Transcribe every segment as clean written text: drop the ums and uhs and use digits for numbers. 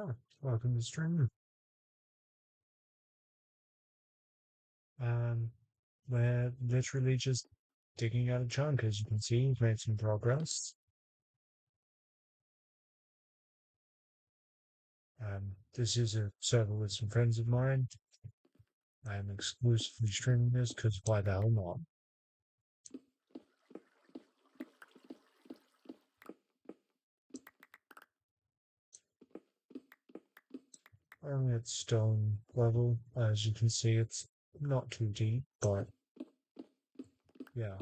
Oh, welcome to stream. Um, we're literally just digging out a chunk. As you can see, we've made some progress. This is a server with some friends of mine. I am exclusively streaming this because why the hell not? Only at stone level. As you can see, it's not too deep, but yeah.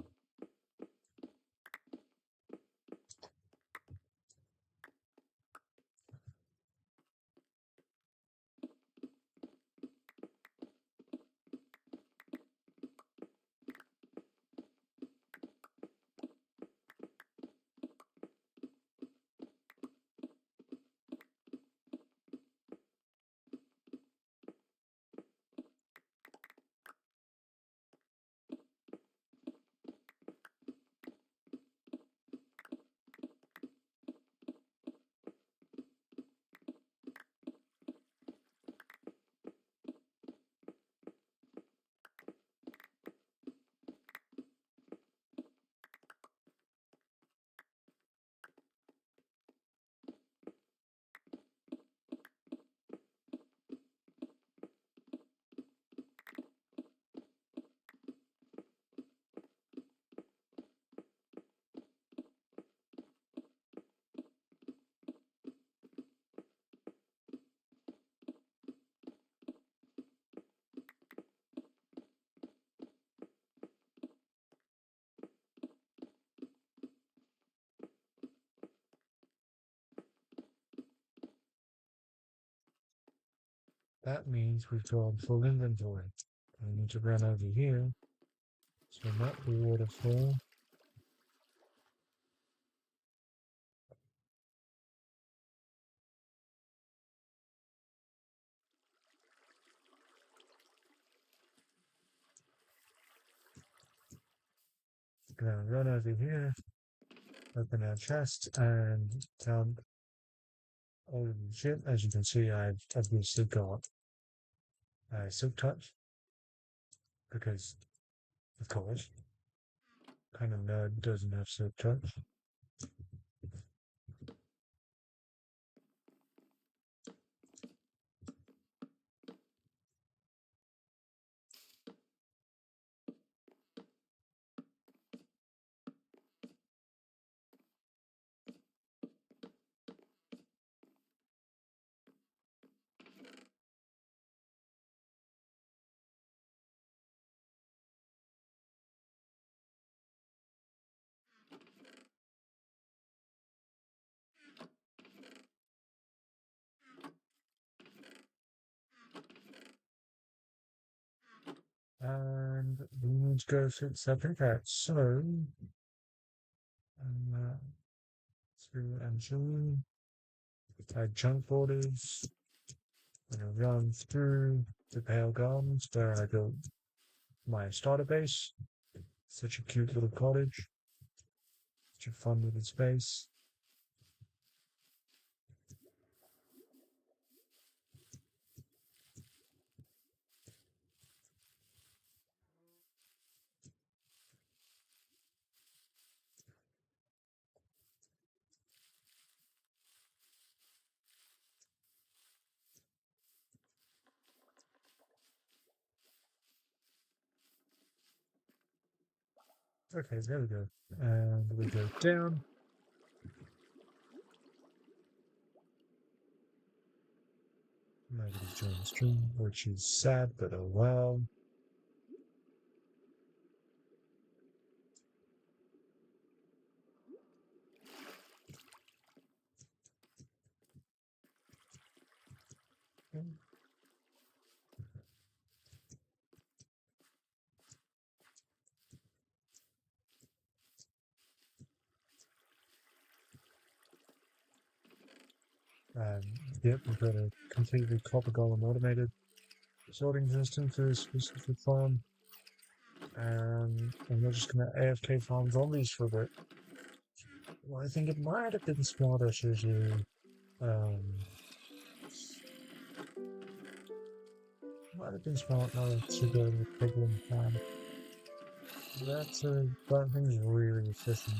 That means we've got full inventory. I need to run over here. So not the waterfall. Gonna run over here, open our chest, and dump all of the shit. As you can see, I've obviously got Silk Touch, because, of course, kind of nerd doesn't have Silk Touch. And we need to go fix that pickaxe. So, uh, through engine, add chunk borders, and I'll run through the Pale Gardens where I built my starter base. Such a cute little cottage, such a fun little space. Okay, there we go. And we go down. Nobody's joined the stream, which is sad, but oh well. Yep, we've got a completely copper golem automated sorting system for this specific farm. And we're just gonna AFK farm zombies for a bit. Well, I think it might have been smarter to do Might have been smart not to go to the piglin farm. That thing's really efficient.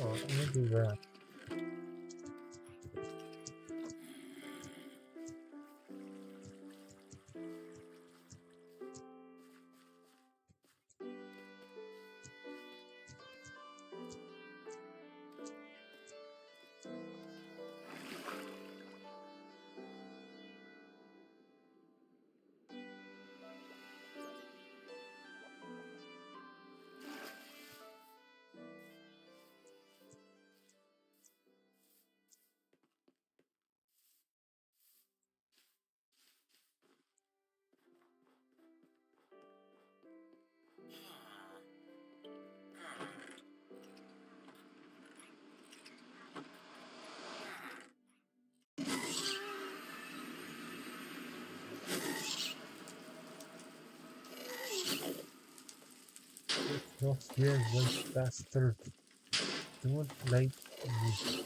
Oh, I'm gonna do that. Oh, yeah, like bastard. Don't like you.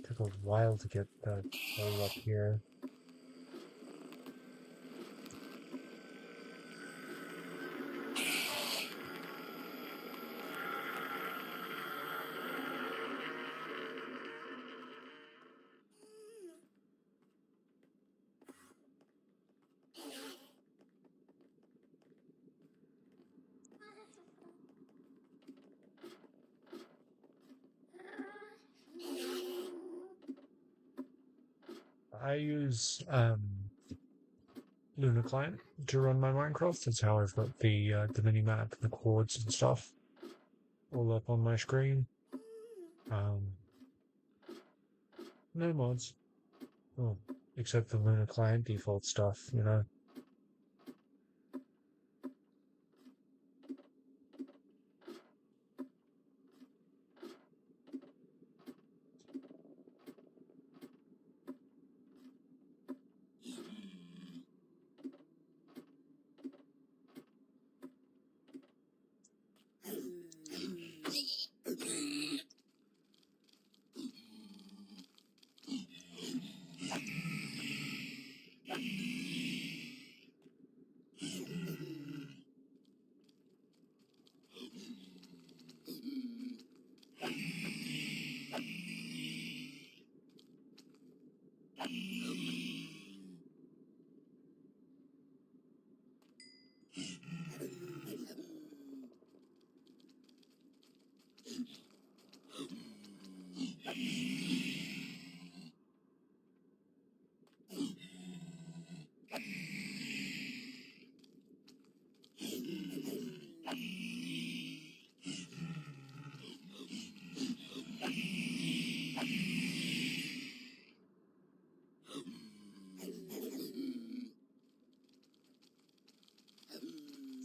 Took a while to get that all up here. I use Luna Client to run my Minecraft. That's how I've got the mini map, the chords and stuff all up on my screen. Um, no mods. Oh, except the Luna Client default stuff, you know.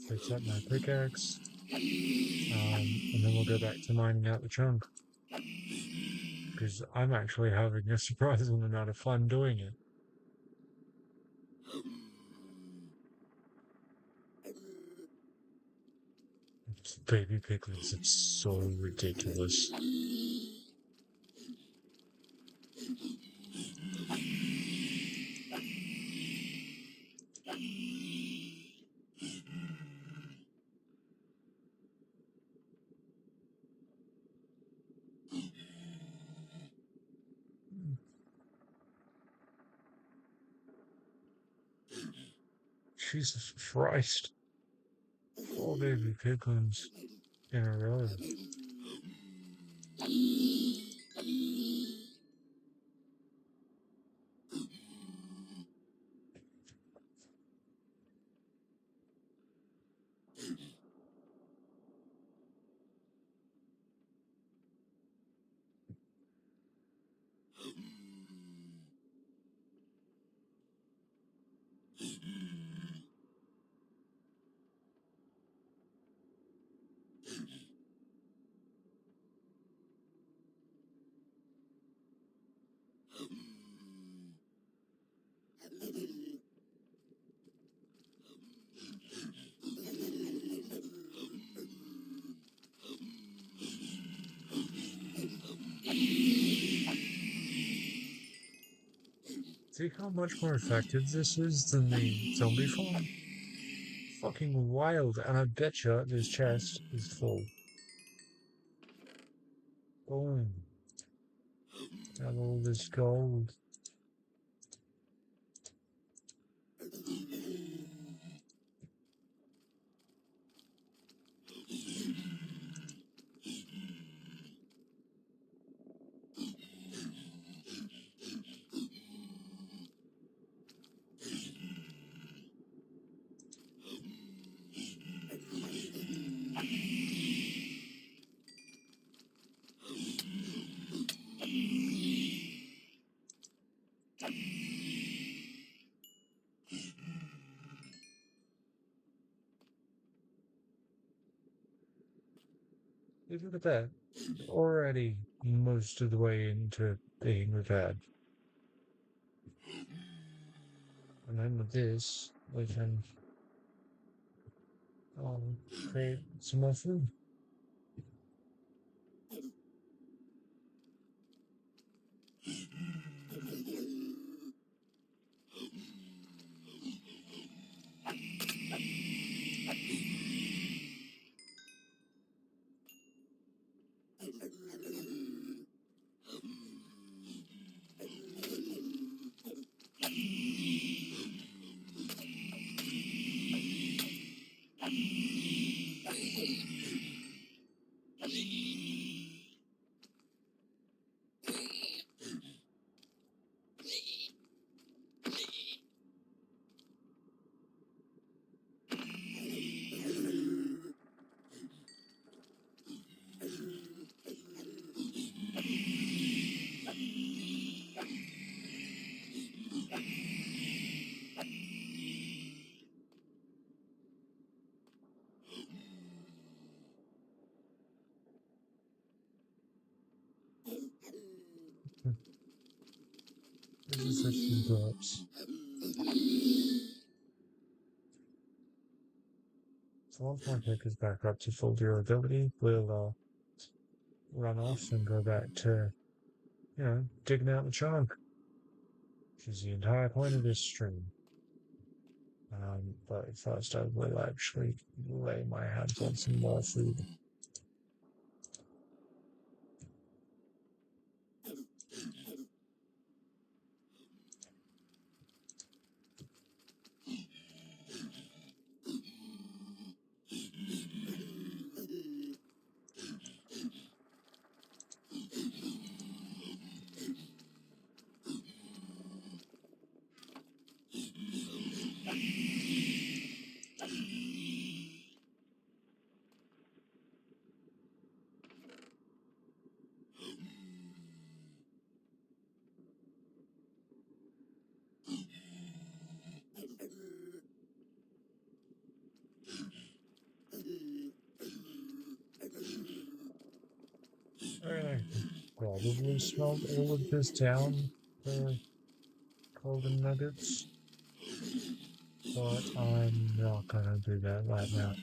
Fix up my pickaxe, and then we'll go back to mining out the chunk. Because I'm actually having a surprising amount of fun doing it. Baby piglins, it's so ridiculous. Jesus Christ. 4 baby piglins in a row. See how much more effective this is than the zombie farm? Fucking wild, and I betcha this chest is full. Boom. Got all this gold. Look at that. Already most of the way into being repaired. And then with this, we can create some more food. This is a few drops. So once my pick is back up to full durability, we'll run off and go back to, digging out the chunk, which is the entire point of this stream. But first I will actually lay my hands on some more food. I probably smelt all of this down for golden nuggets, but I'm not gonna do that right now.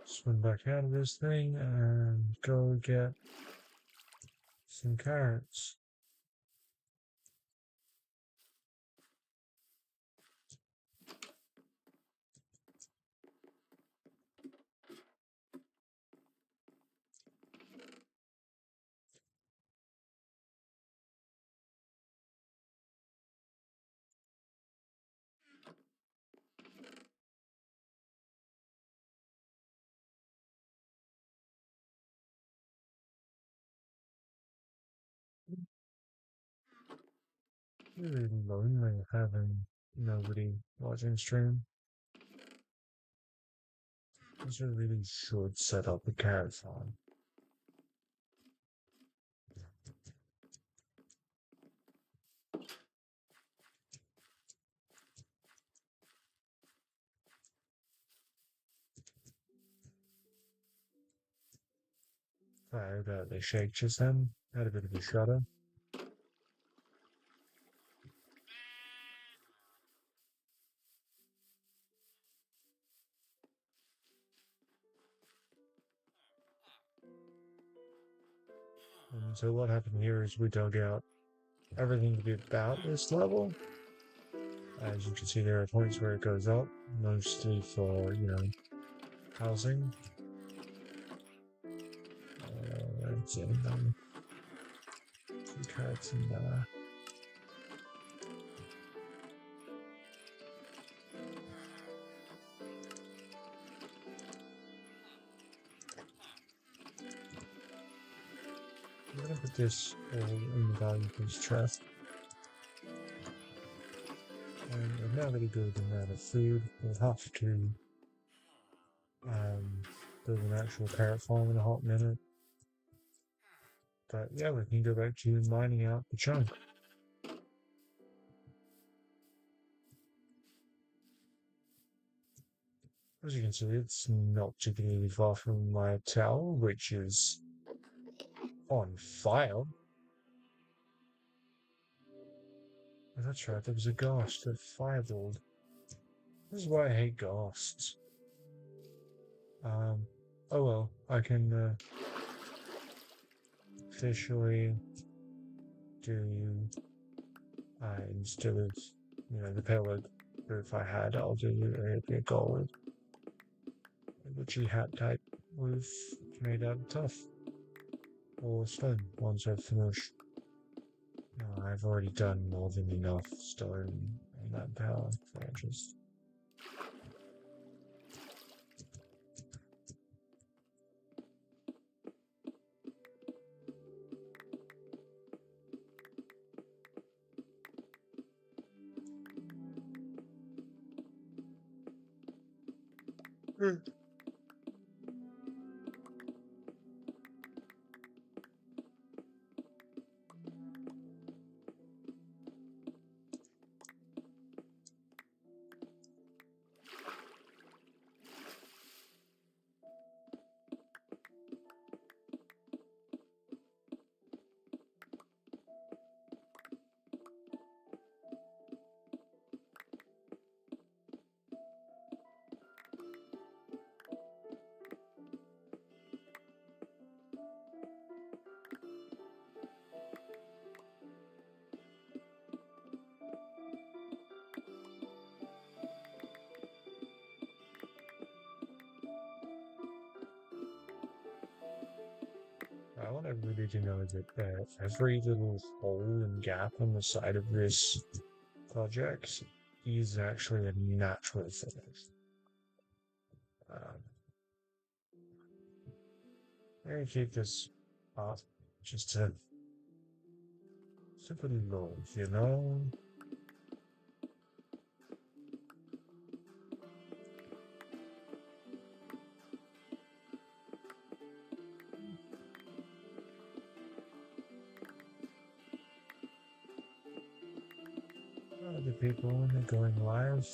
Swim back out of this thing and go get some carrots. Really lonely having nobody watching stream. I really should set up a carrot farm. Sorry about the shake just then. Had a bit of a shudder. And so what happened here is we dug out everything to be about this level. As you can see, there are points where it goes up, mostly for, housing. And some carrots in there. I'm gonna put this all in the valuables chest. And we're now really good amount of food. We'll have to build an actual carrot farm in a hot minute. But yeah, we can go back to mining out the chunk. As you can see, it's not particularly far from my tower, which is on fire. Oh, that's right, there was a ghast that fireballed. This is why I hate ghasts. Oh well, I can officially do instead of the payload if I had, I'll do a gold, which he hat type roof made out of tough or stone once I've finished. I've already done more than enough stone in that power for just I want everybody to know that every little hole and gap on the side of this project is actually a natural finish. I'm gonna keep this up just to super low, The people when they're going live,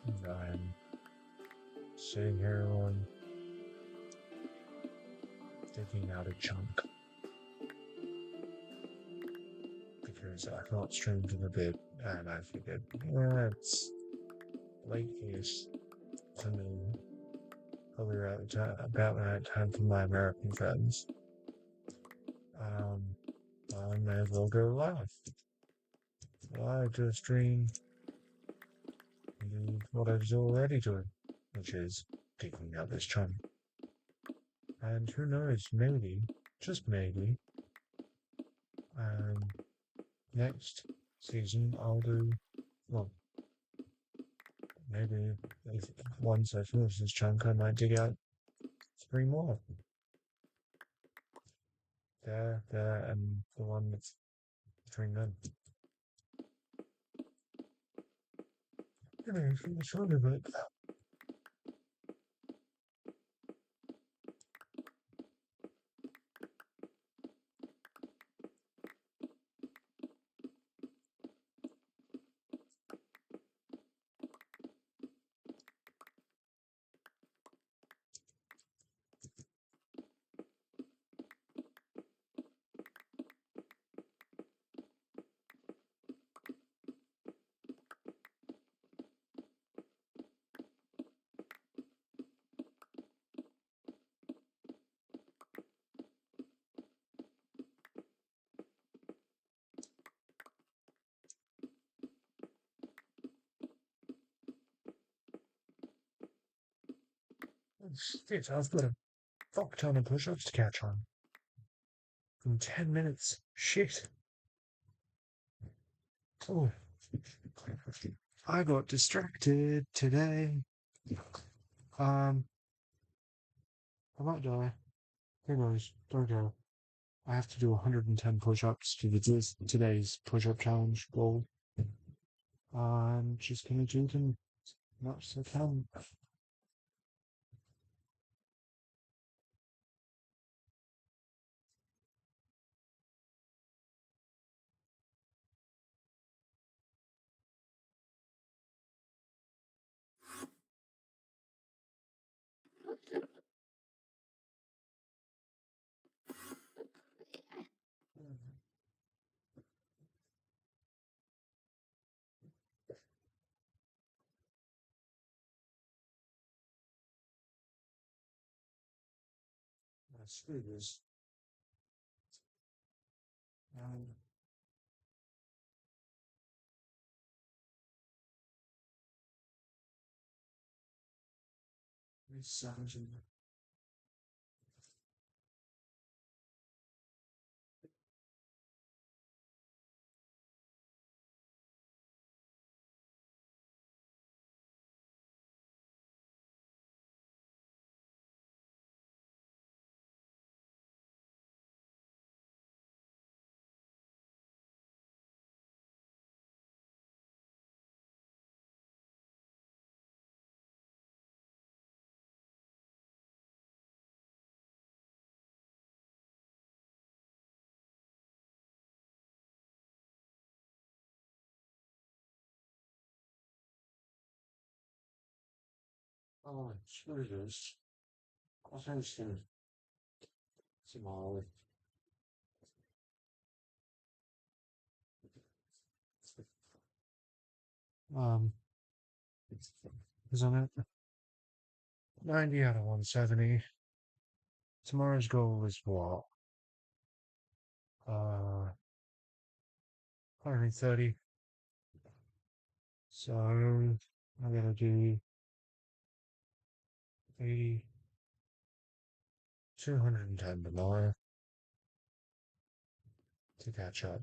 and I'm sitting here on taking out a chunk because I've not streamed in a bit, and I figured, it's late-ish to me. probably about that time for my American friends. Um, I may as well go live. I just stream do what I was already doing, which is digging out this channel. And who knows, maybe, just maybe, next season I'll do, well, maybe if once I finish this chunk, I might dig out 3 more. There, and the one that's between them. Anyway, it's really about that. Shit, I've got a fuck ton of push-ups to catch on. In 10 minutes. Shit. Oh, I got distracted today. Um, I might die. Who knows? Don't go. I have to do 110 push-ups to today's push-up challenge goal. I'm just gonna do them much as I can. Screw this. Um, research. Oh, screw this. I think it's gonna tomorrow. Um, isn't it? 90 out of 170. Tomorrow's goal is what? 130. So I gotta do 80, 210 tomorrow to catch up.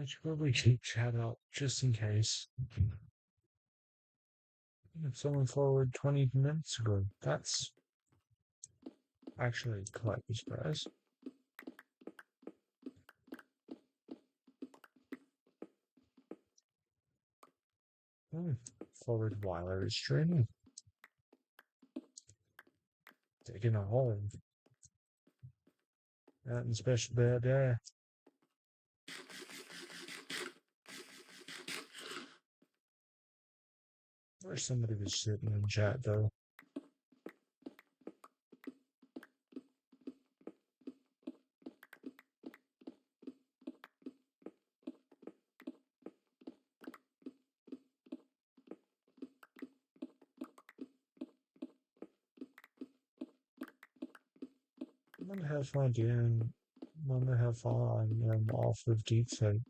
I should probably keep chat up just in case. If someone forward 20 minutes ago, that's actually quite a surprise. Forward while I was streaming. Taking a hold. That and special bad day. I wish somebody was sitting in chat though. I wonder how far down. Wonder how far I am off of deep fake.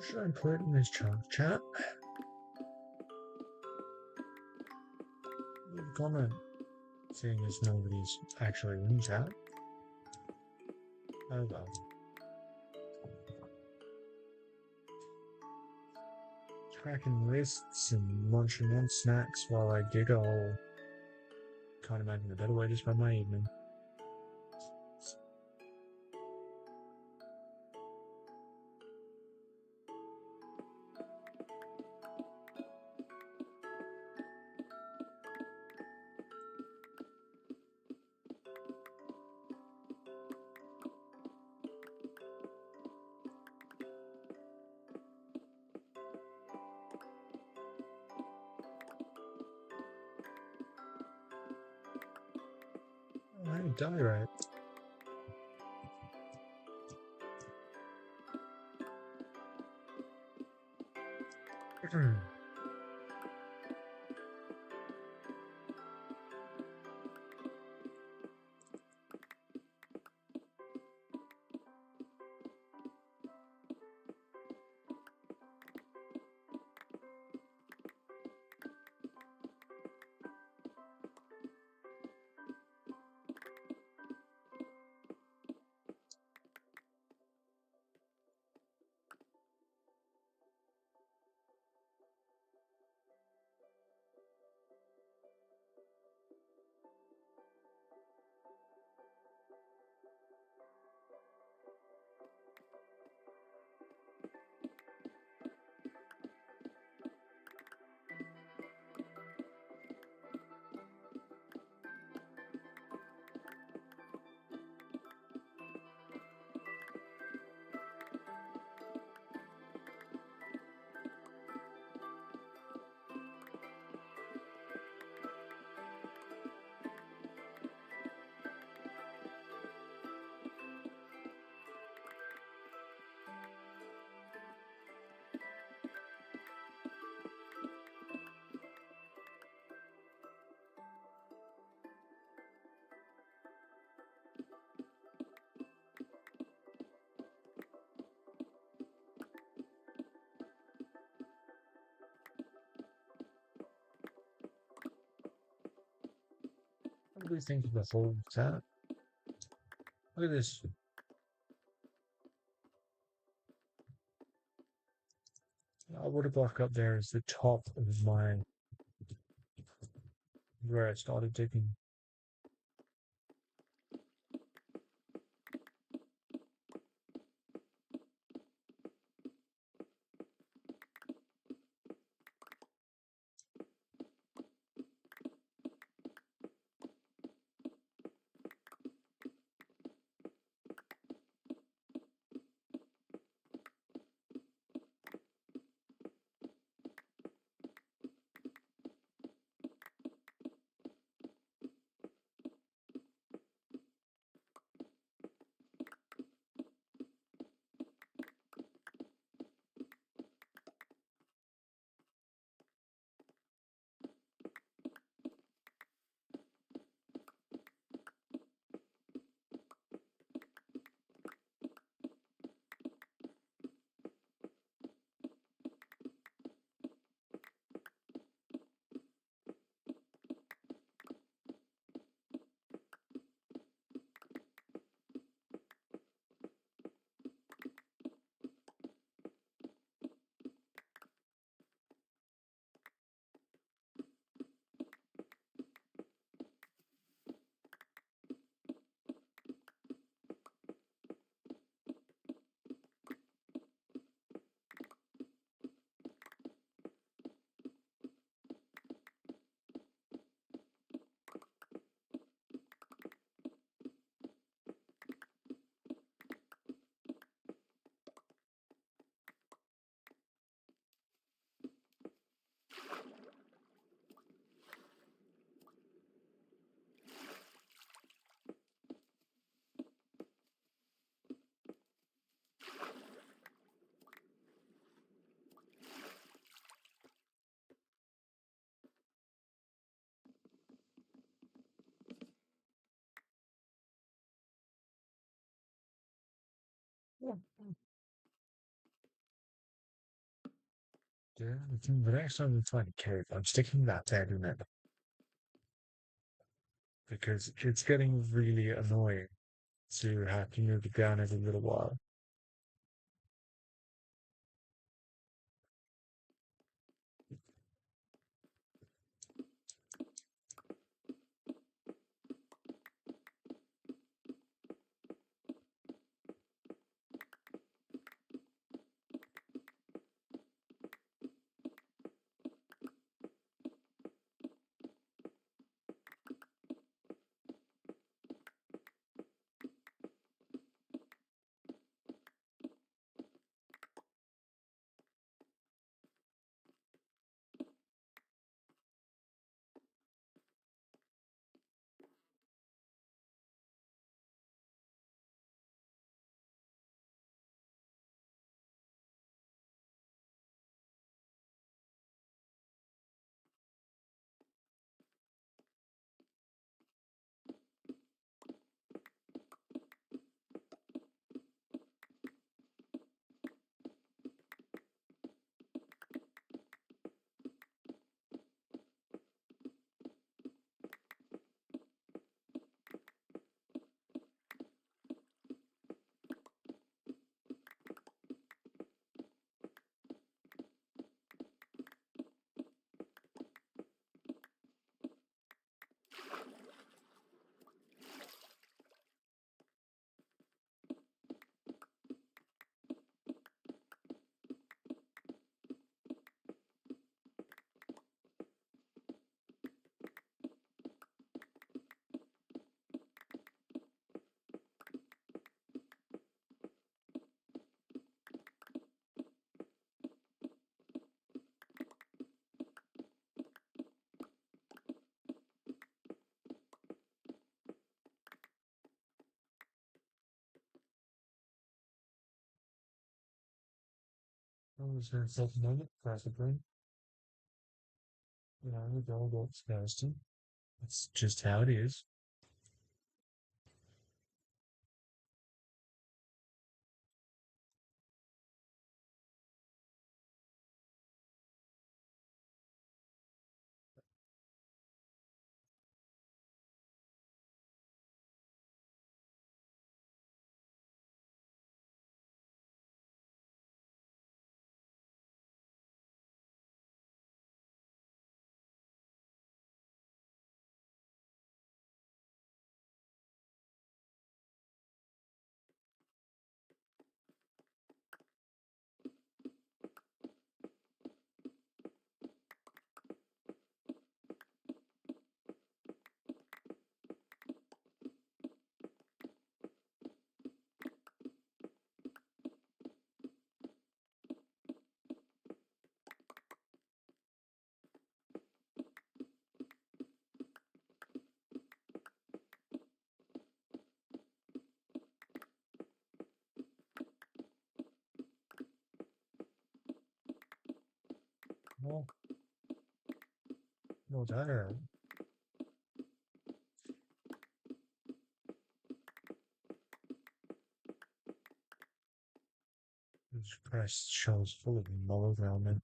What should I put in this chat? Leave a comment, seeing as nobody's actually in chat. Oh well. Cracking wrists and munching on snacks while I dig a hole. Can't imagine a better way to spend my evening. I didn't die right. What do you think of the whole that? Look at this. Water block up there is the top of my where I started digging. Yeah. Yeah, the next time we find a cave, I'm sticking that there in it because it's getting really annoying to have to move it down every little while. I was going to take a moment, possibly. You know, the dog looks nasty. It's just how it is. Well, there. Jesus Christ, show's full of melodrama.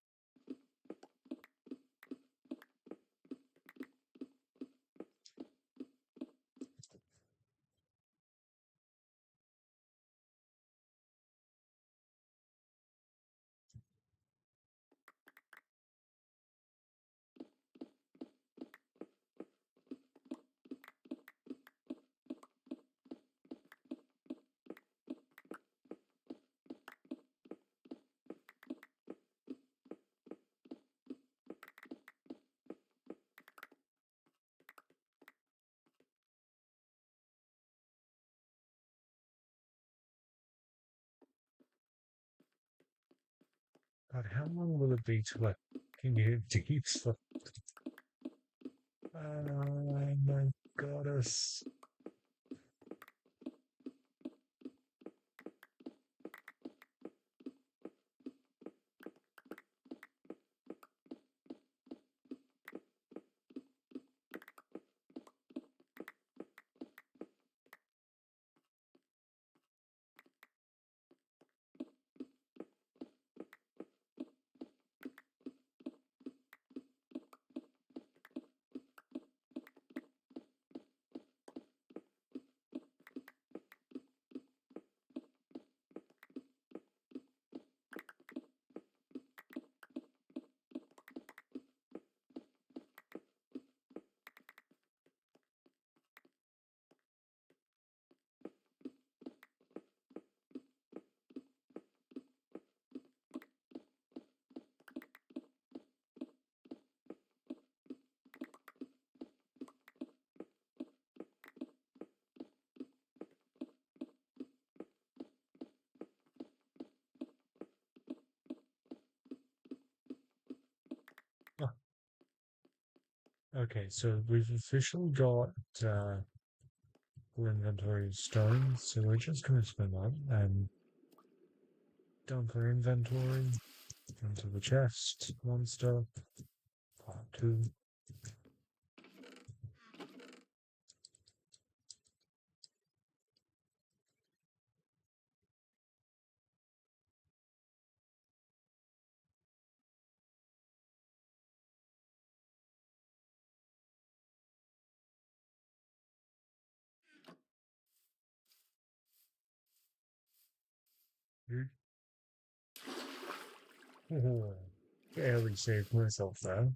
God, how long will it be till I can get deep? Oh my goddess. Oh, okay, so we've officially got full inventory of stones, so we're just gonna spin that and dump our inventory into the chest. Monster. Part 2. Barely saved myself there.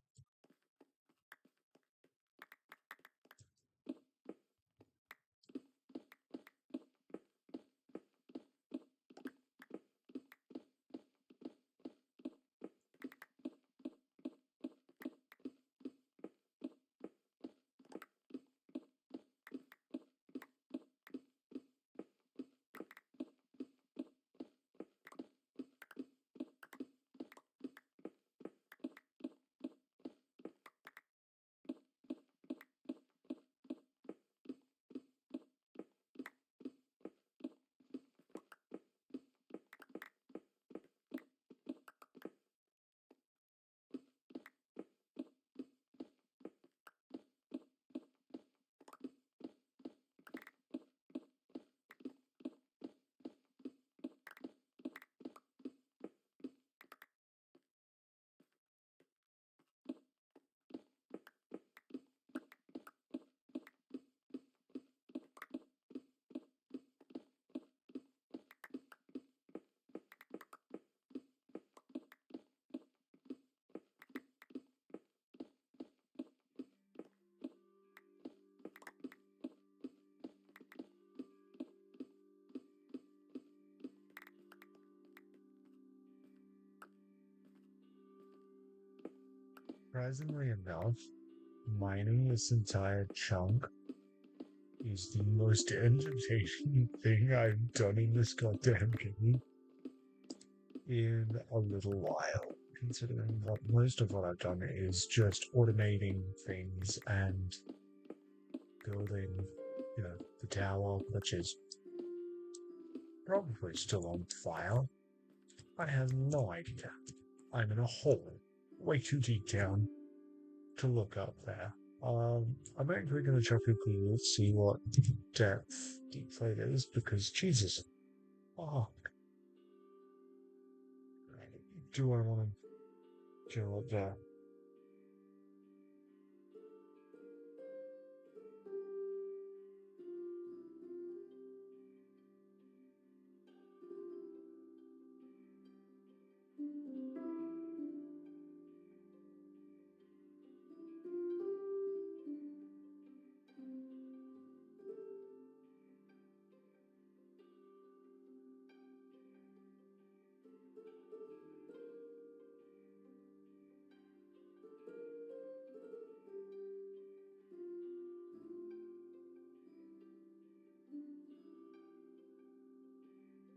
Surprisingly enough, mining this entire chunk is the most entertaining thing I've done in this goddamn game in a little while, considering that most of what I've done is just automating things and building, the tower, which is probably still on fire. I have no idea. I'm in a hole way too deep down. to look up there. I'm actually going to check a Google, see what depth deepfake is, because Jesus, fuck, do I want to go up there?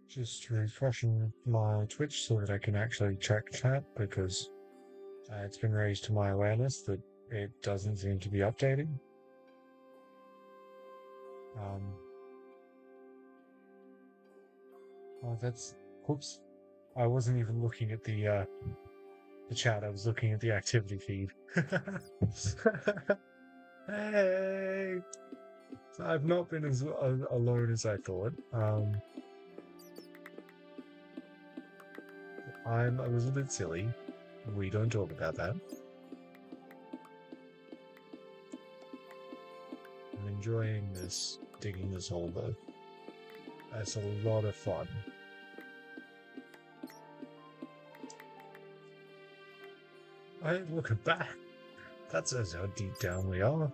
Just refreshing my Twitch so that I can actually check chat because it's been raised to my awareness that it doesn't seem to be updating. Um, oh, that's, whoops. I wasn't even looking at the chat. I was looking at the activity feed. Hey, I've not been as alone as I thought. I'm a little bit silly. We don't talk about that. I'm enjoying this, digging this hole though. It's a lot of fun. Hey, look at that. That says how deep down we are.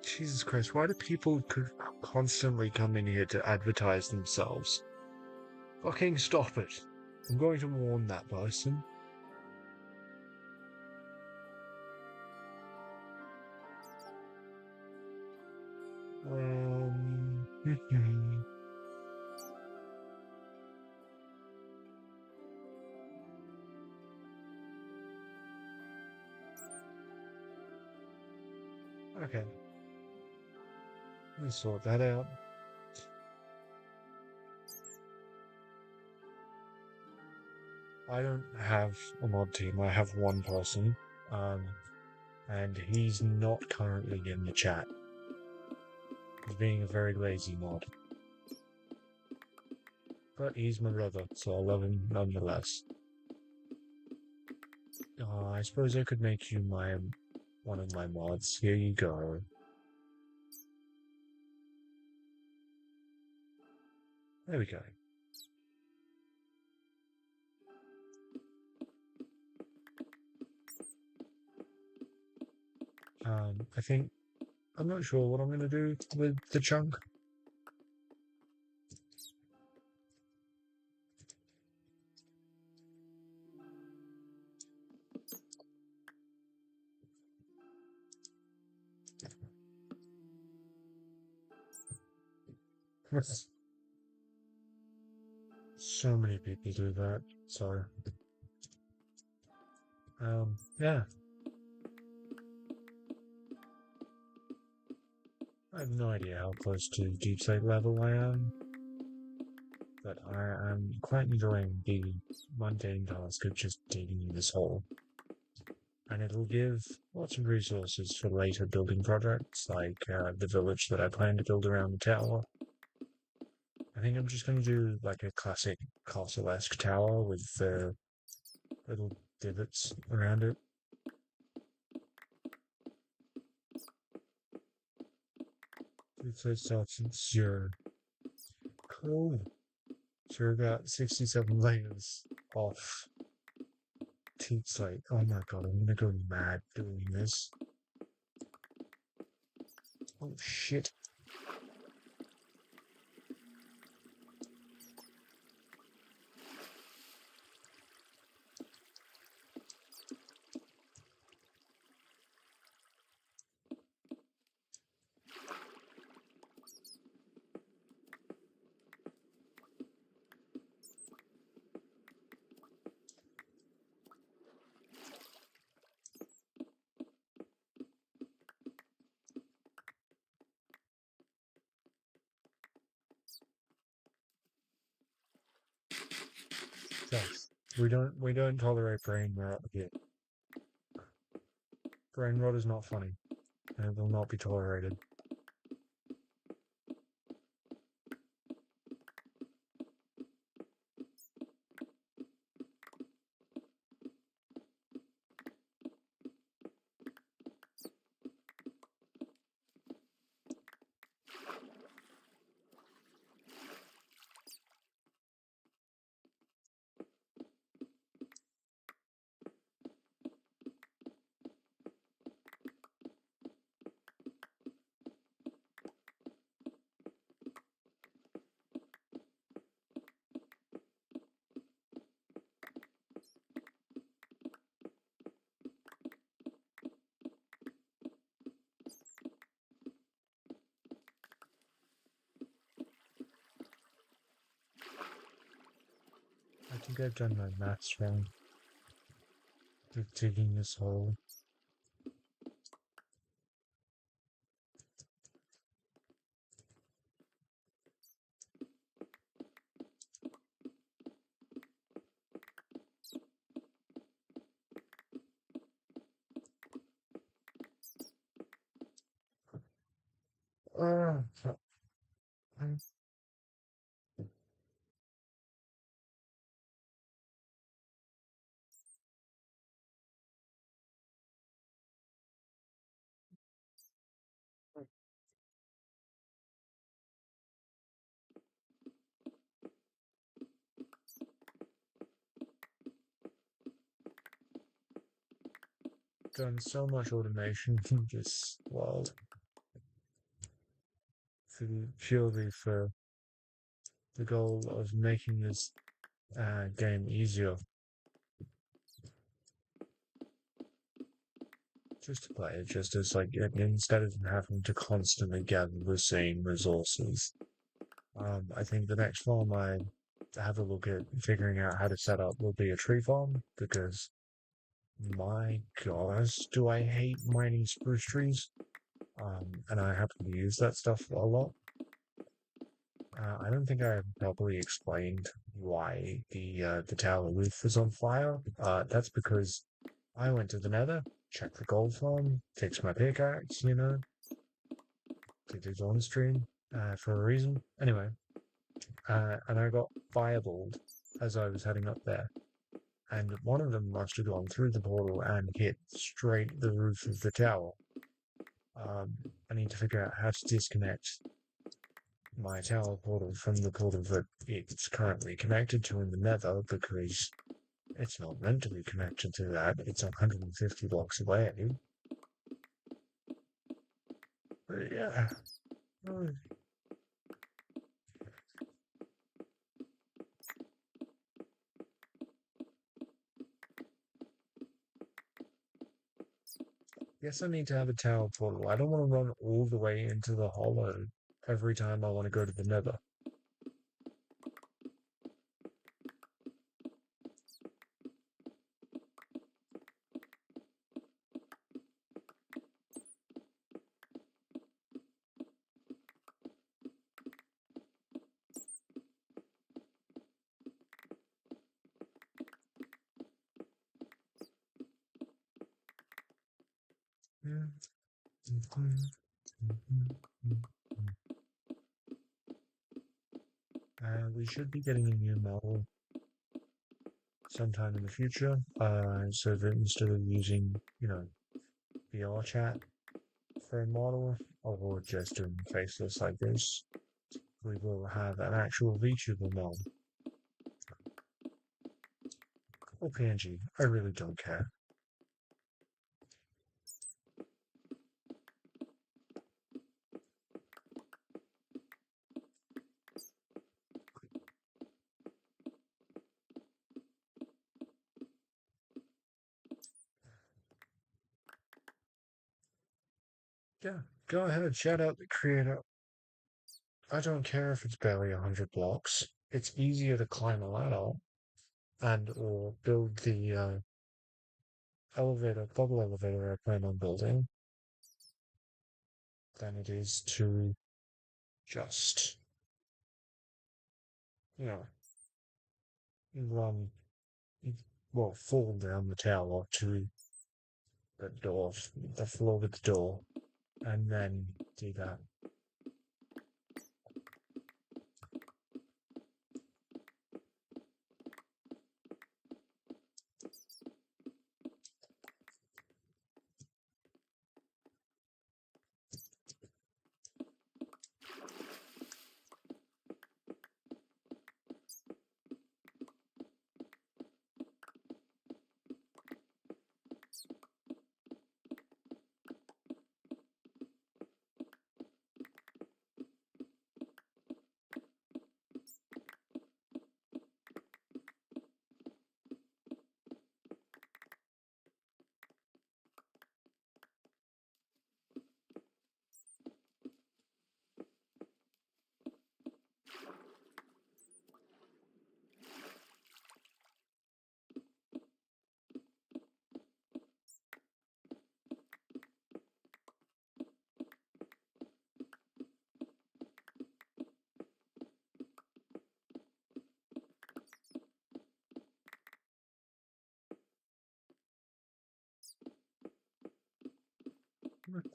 Jesus Christ, why do people constantly come in here to advertise themselves? Fucking stop it. I'm going to warn that person. Okay. Let me sort that out. I don't have a mod team. I have one person, and he's not currently in the chat. He's being a very lazy mod. But he's my brother, so I love him nonetheless. I suppose I could make you one of my mods. Here you go. There we go. I think I'm not sure what I'm gonna do with the chunk. So many people do that, so yeah. I have no idea how close to deep state level I am, but I am quite enjoying the mundane task of just digging this hole. And it'll give lots of resources for later building projects, like the village that I plan to build around the tower. I think I'm just going to do like a classic castle-esque tower with little divots around it. It starts at 0. Cool. So we're about 67 layers off Teep Slate. Oh my god, I'm gonna go mad doing this. Oh shit. We don't tolerate brain rot here. Brain rot is not funny, and it will not be tolerated. I think I've done my maths wrong. With digging this hole. Uh, I'm done so much automation in this world purely for the goal of making this game easier just to play. Just as like instead of having to constantly gather the same resources. I think the next farm I have a look at figuring out how to set up will be a tree farm because my gosh, do I hate mining spruce trees. And I happen to use that stuff a lot. I don't think I properly explained why the tower roof is on fire. That's because I went to the Nether, checked the gold farm, fixed my pickaxe, did it on stream for a reason. Anyway, and I got fireballed as I was heading up there, and one of them must have gone through the portal and hit straight the roof of the tower. I need to figure out how to disconnect my tower portal from the portal that it's currently connected to in the Nether because it's not meant to be connected to that. It's 150 blocks away. But yeah. Guess I need to have a tower portal. I don't want to run all the way into the hollow every time I want to go to the Nether. We should be getting a new model sometime in the future. So that instead of using, VR chat for a model or just doing faceless like this, we will have an actual VTuber model. Or PNG. I really don't care. Yeah, go ahead, shout out the creator. I don't care if it's barely 100 blocks. It's easier to climb a ladder and or build the bubble elevator I plan on building than it is to just, you know, run well, fall down the tower to the door, the floor with the door, and then do that.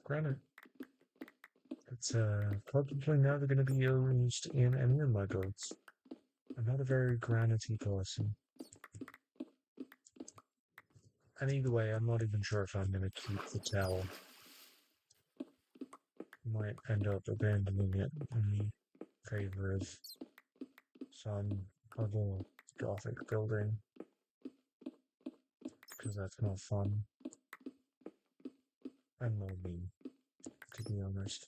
Granite. It's probably never going to be used in any of my builds. I'm not a very granity person. And either way, I'm not even sure if I'm going to keep the tower. Might end up abandoning it in favor of some other Gothic building, because that's more fun and more me, to be honest.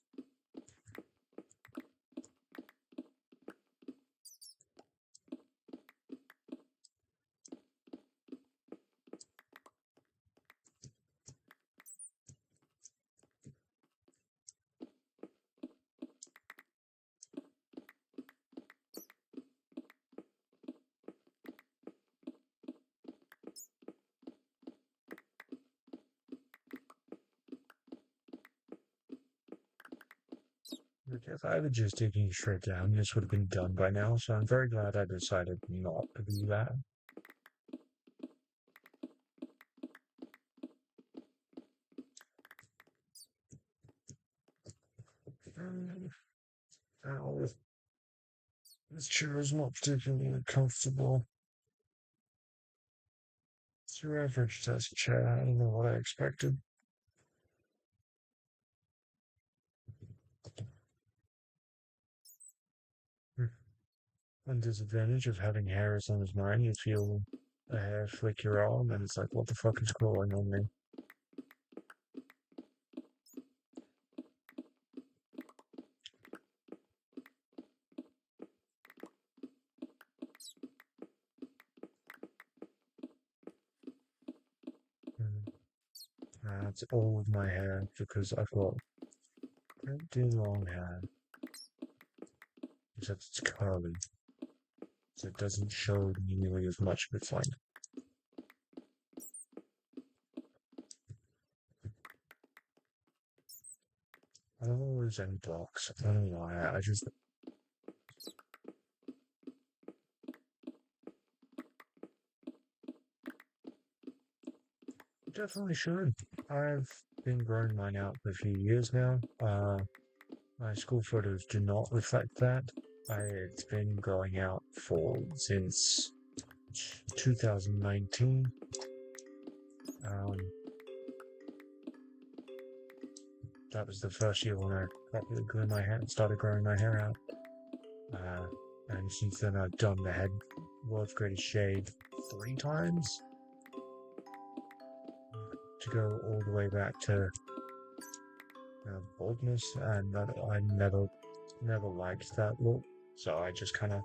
If I had just taken it straight down, this would have been done by now, so I'm very glad I decided not to do that. Ow, this chair is not particularly comfortable. It's your average desk chair. I don't know what I expected. One disadvantage of having hair as long as mine, you feel a hair flick your arm, and it's like, what the fuck is growing on me? That's all of my hair because I've got pretty long hair, except it's curly, so it doesn't show nearly as much of its length. I don't know there's any blocks. I don't know why. I just definitely should. I've been growing mine out for a few years now. My school photos do not reflect that. It's been growing out for since 2019. That was the first year when I properly started growing my hair out. And since then I've done the head world's greatest shave 3 times to go all the way back to baldness, and I never liked that look, so I just kind of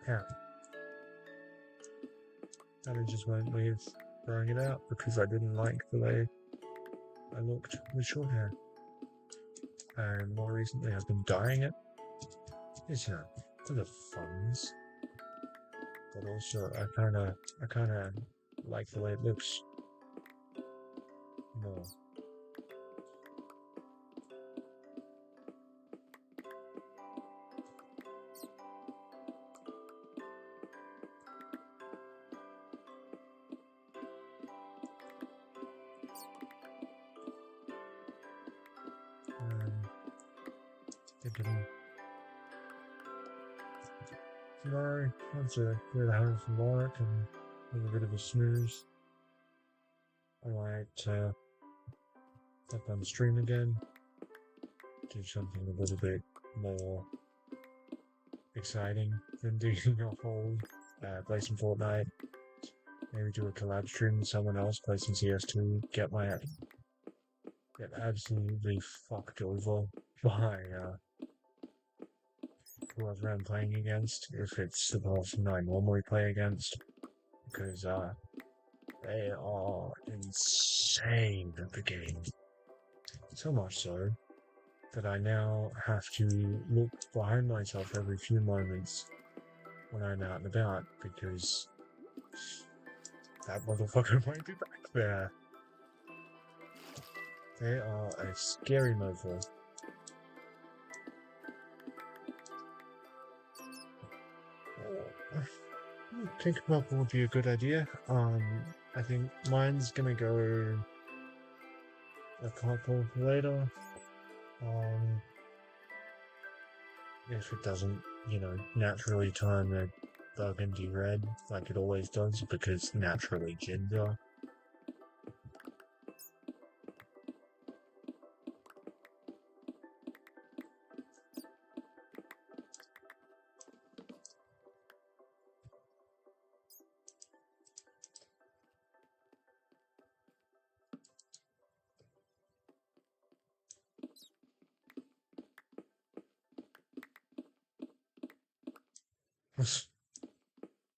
yeah, I just went with growing it out because I didn't like the way I looked with short hair. And more recently, I've been dyeing it. It's for the funds, but also I kind of like the way it looks more. thinking tomorrow, once I get home from work and have a bit of a snooze, I might up on stream again, do something a little bit more exciting than doing a whole play some Fortnite. Maybe do a collab stream with someone else, play some CS2, get absolutely fucked over by whoever I'm playing against, if it's the person I normally play against, because they are insane at the game. So much so that I now have to look behind myself every few moments when I'm out and about, because that motherfucker might be back there. They are a scary mofo. I think a couple would be a good idea. I think mine's gonna go a couple later. If it doesn't, naturally turn a burgundy red like it always does, because naturally ginger.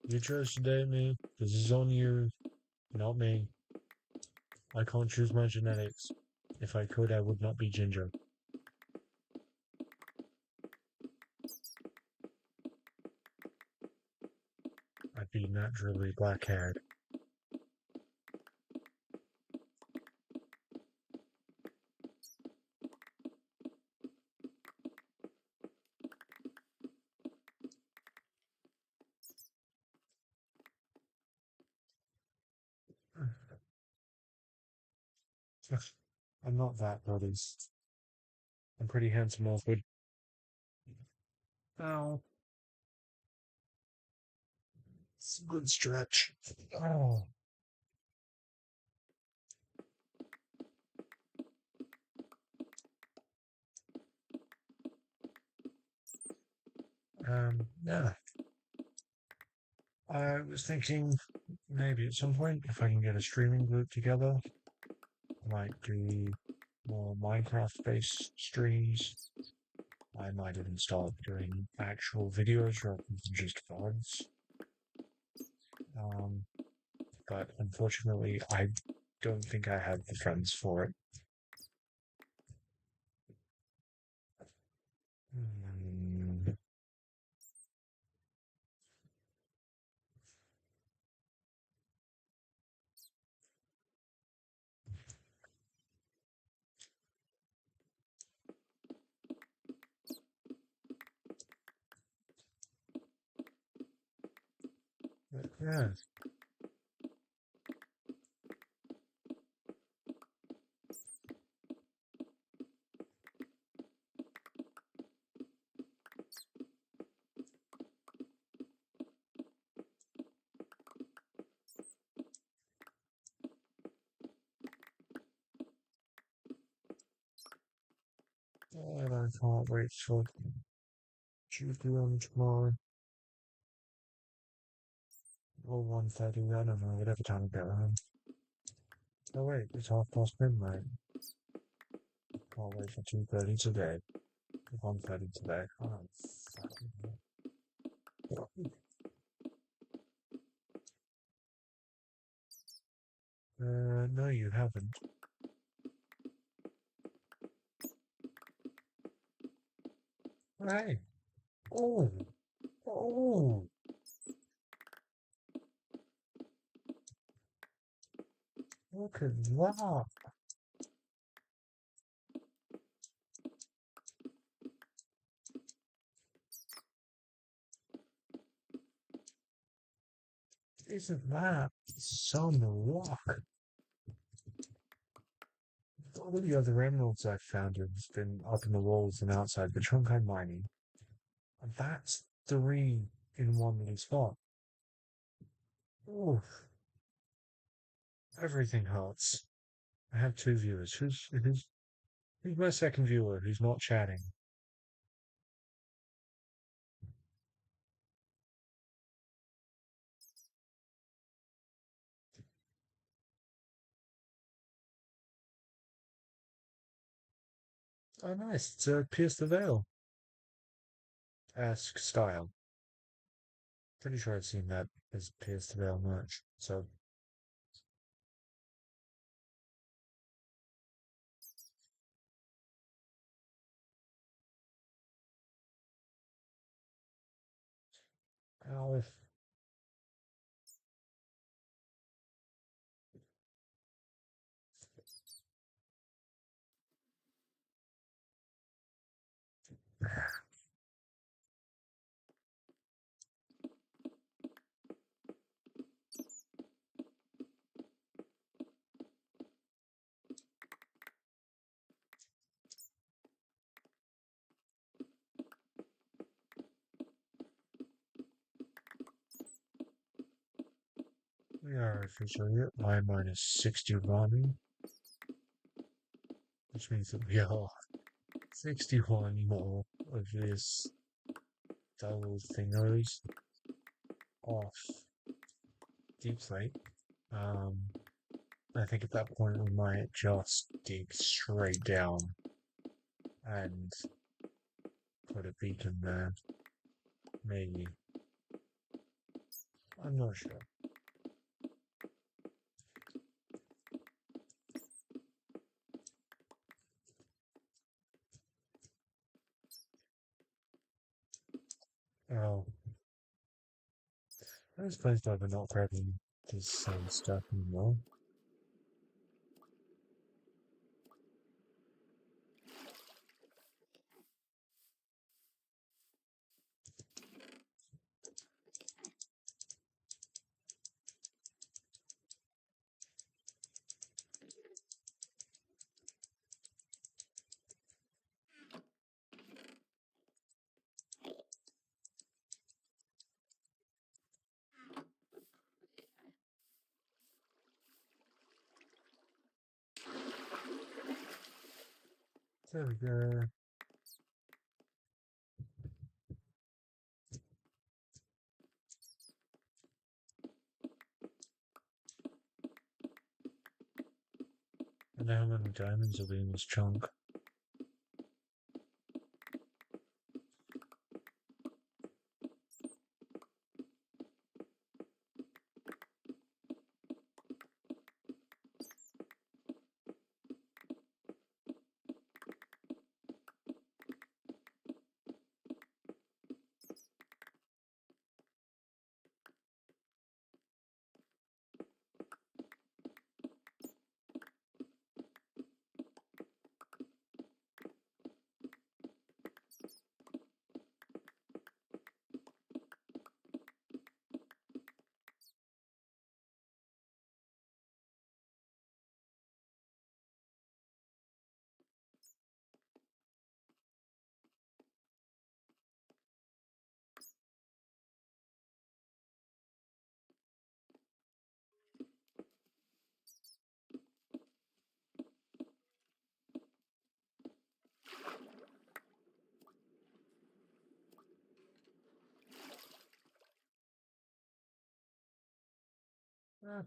You chose to date me. This is on you, not me. I can't choose my genetics. If I could, I would not be ginger. I'd be naturally black-haired. I'm not that, buddies. I'm pretty handsome, awkward. Ow. It's a good stretch. Oh. Yeah. I was thinking maybe at some point, if I can get a streaming group together, I might do more Minecraft-based streams. I might even start doing actual videos rather than just VODs. But unfortunately, I don't think I have the friends for it. Mm, yeah. And I can't wait for 2 p.m. tomorrow. Or 1:30, I don't know, whatever time I get home. Oh wait, it's midnight. Can't wait for 2:30 today. 1:30 today. Oh, fucking hell. No, you haven't. Hey. Oh. Oh. Look at that. Isn't that some rock? All the other emeralds I've found have been up in the walls and outside the trunk I'm mining. And that's three in one little spot. Oof, everything hurts. I have two viewers. Who's my second viewer who's not chatting? Oh, nice. It's Pierce the Veil. Ask Style. Pretty sure I've seen that as Pierce the Veil merch. So, if we are officially at my minus 61, which means that we are 61 more of this double thingers off deep slate. I think at that point we might just dig straight down and put a beacon there. Maybe. I'm not sure. Oh, I was surprised that we're not grabbing this same stuff anymore. There we go. And how many diamonds are in this chunk?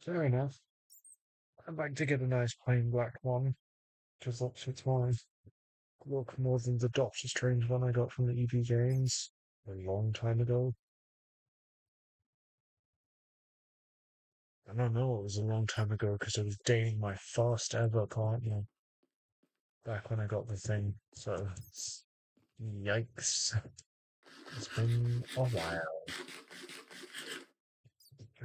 Fair enough. I'd like to get a nice plain black one, because that fits my look more than the Doctor Strange one I got from the EV Games a long time ago. I don't know, it was a long time ago because I was dating my first ever partner back when I got the thing. So, yikes. It's been a while.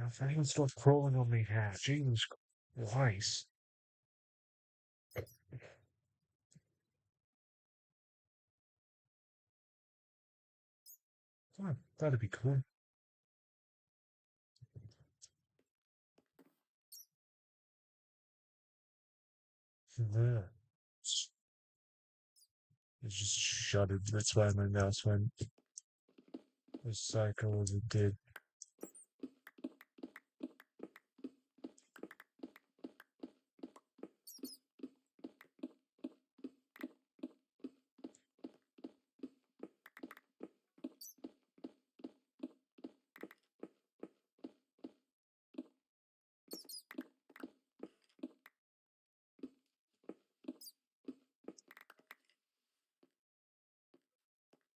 If anyone starts crawling on me here, Jesus Christ. Oh, that'd be cool. There. It just shuddered. That's why my mouse went as psycho as it did.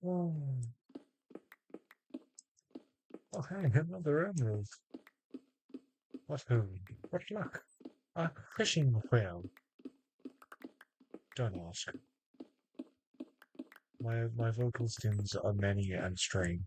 Oh, oh hey, another emerald. What home? What luck? A fishing whale. Don't ask. My vocal stems are many and strange.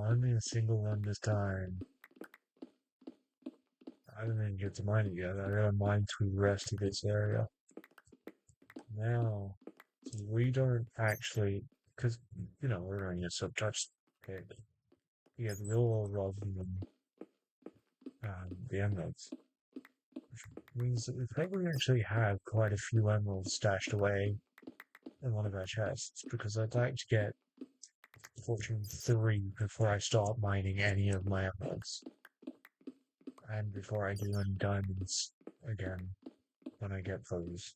Only a single one this time. I didn't even get to mine it yet. I gotta mine through the rest of this area. Now, we don't actually, because, we're running a subtouch pick. Yeah, the ore rather than the emeralds. Which means that we probably actually have quite a few emeralds stashed away in one of our chests, because I'd like to get Fortune 3 before I start mining any of my emeralds. And before I do any diamonds again when I get those.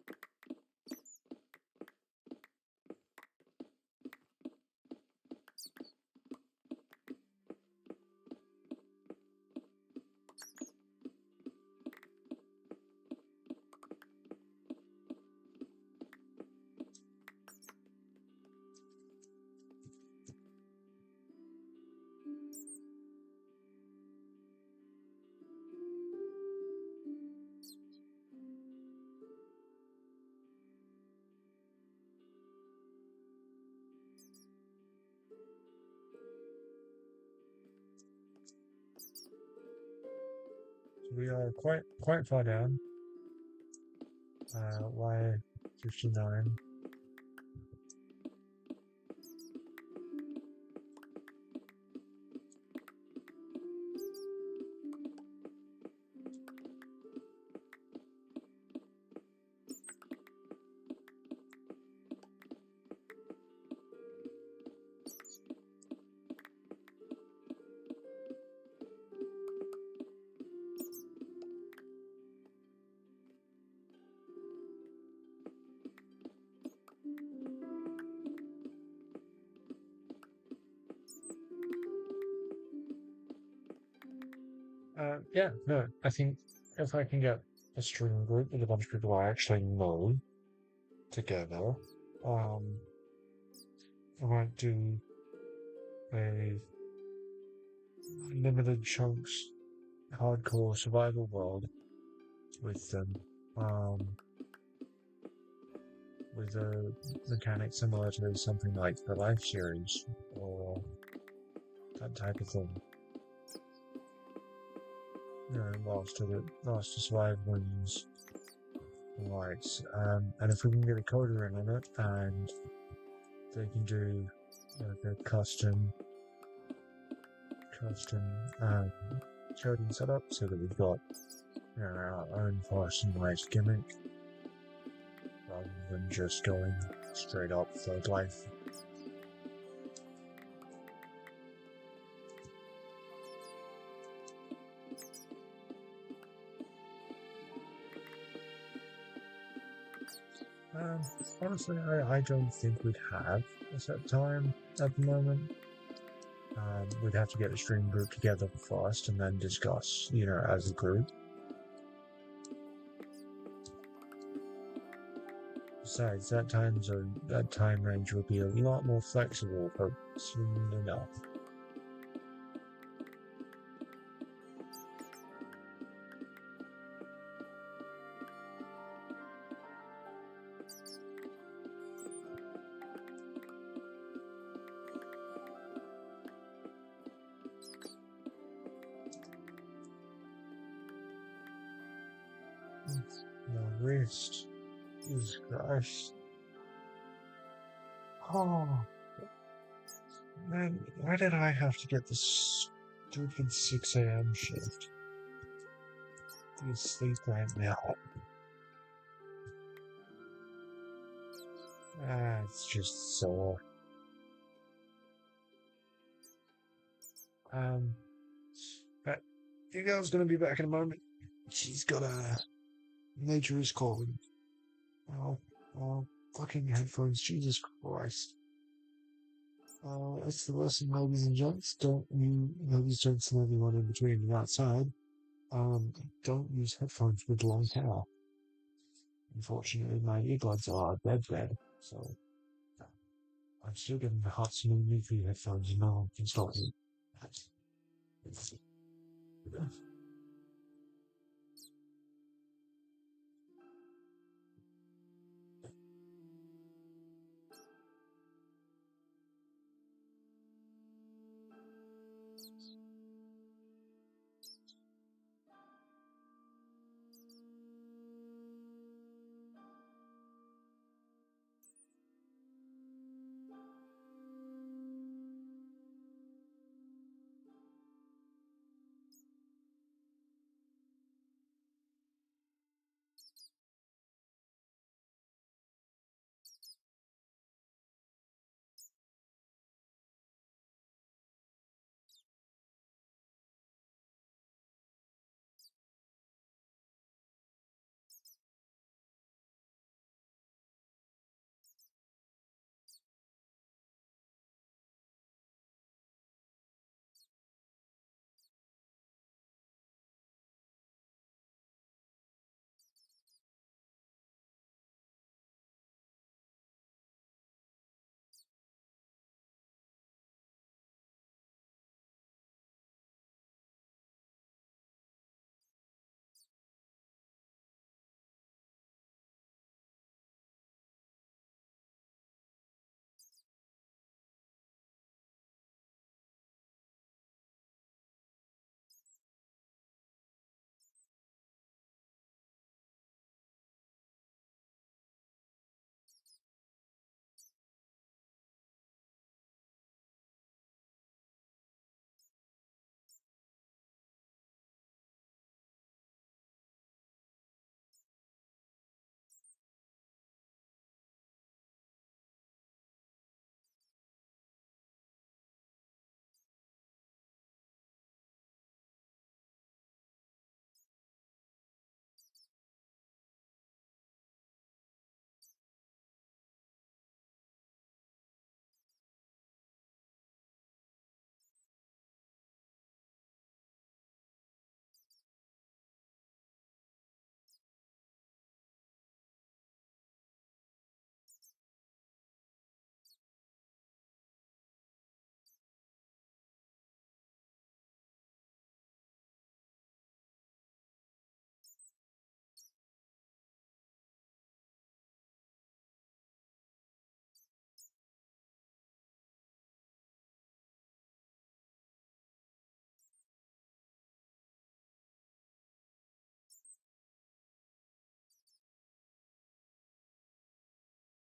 So we are quite far down. Y59. Yeah, no, I think if I can get a stream group with a bunch of people I actually know together, um, I might do a limited chunks hardcore survival world with them, um, with a mechanic similar to something like the Life series or that type of thing. Last to survive wins. Right, and if we can get a coder in on it, and they can do like a custom coding setup so that we've got our own personalized gimmick rather than just going straight up third life. Honestly, I don't think we'd have a set time at the moment. We'd have to get a stream group together first and then discuss, as a group. Besides, that time range would be a lot more flexible, but soon enough. No wrist. Jesus Christ. Oh, man, why did I have to get this stupid 6 a.m. shift? Be asleep right now. It's just so. Um, but your girl's gonna be back in a moment. She's got a. Nature is calling. Oh, oh, fucking headphones, Jesus Christ. It's the lesson, ladies and gents. Don't you, ladies, gents, and everyone in between and outside, don't use headphones with long hair. Unfortunately, my earbuds are dead, so I'm still getting the hot smooth nuclear headphones and now I can start it.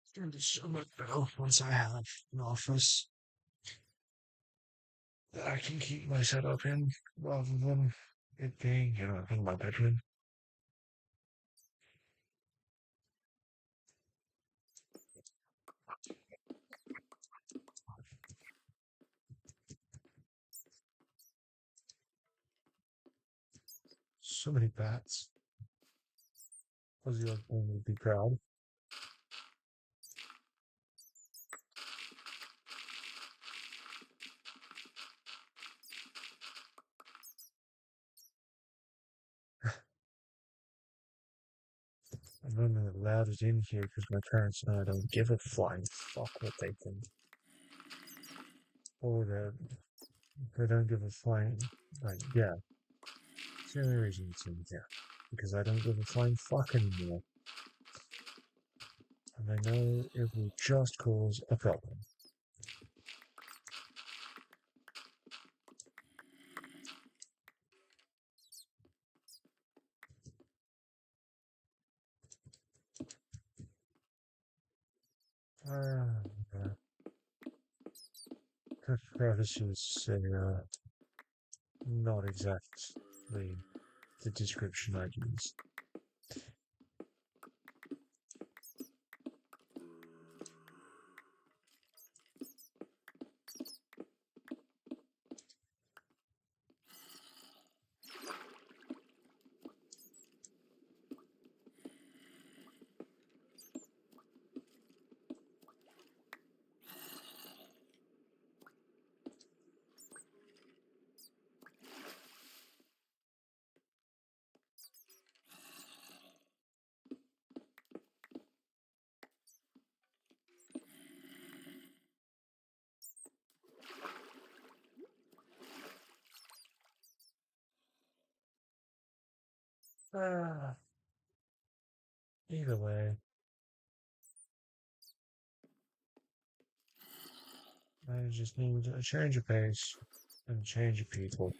It's going to be so much better once I have an office that I can keep my setup in rather than it being, in my bedroom. So many bats. Ozzy Osbourne would be proud. I'm only allowed it in here because my parents know I don't give a flying fuck what they think. Or they don't give a flying, like, yeah. It's the only reason it's in here. Because I don't give a flying fuck anymore. And I know it will just cause a problem. Ah, Crevice is not exactly the description I'd use. Ah, either way, I just need a change of pace and a change of people.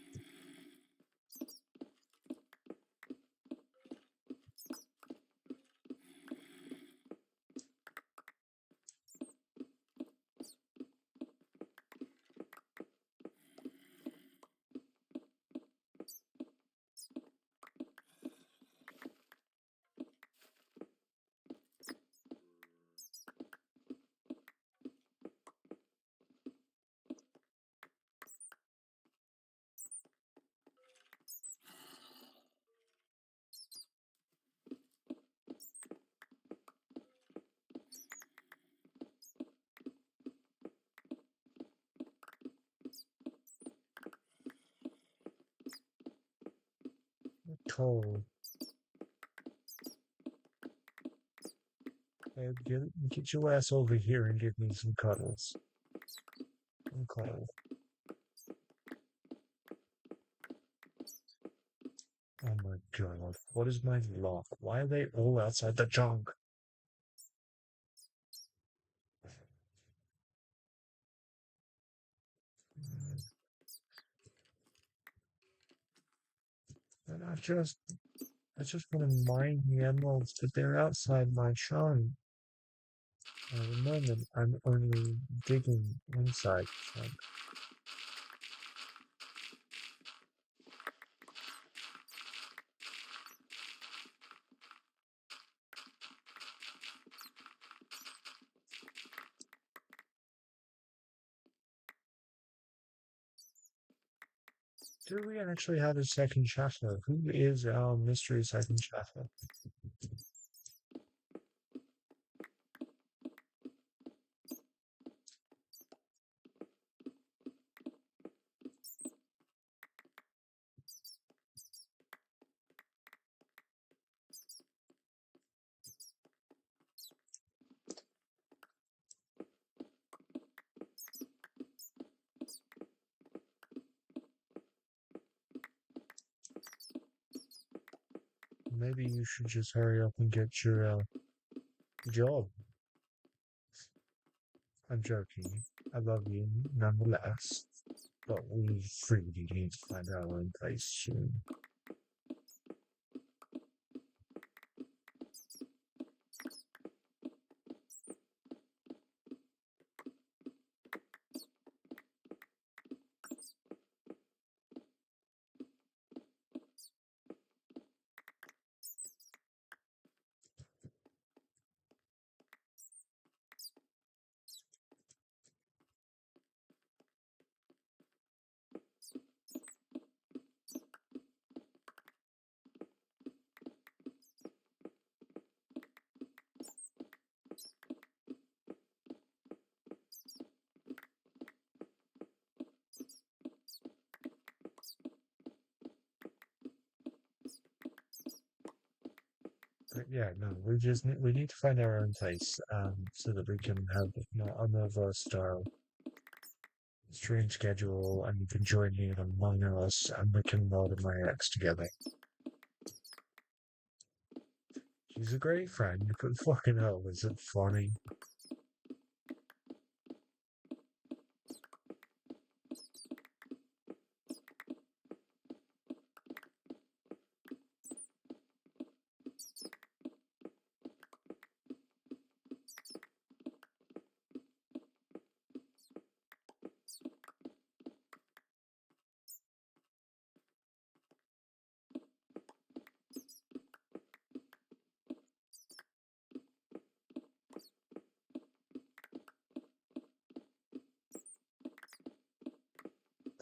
Cold. Hey, get your ass over here and give me some cuddles. I'm cold. Oh my god. What is my lock? Why are they all outside the junk? And I just want to mine the emeralds, but they're outside my chunk. At the moment, I'm only digging inside the chunk. Do we actually have a second chapter? Who is our mystery second chapter? Maybe you should just hurry up and get your job. I'm joking. I love you nonetheless. But we really need to find our own place soon. But yeah, no, we need to find our own place, so that we can have a more versatile stream schedule, and you can join me in Among Us, and we can murder my ex together. She's a great friend, but fucking hell, is it funny?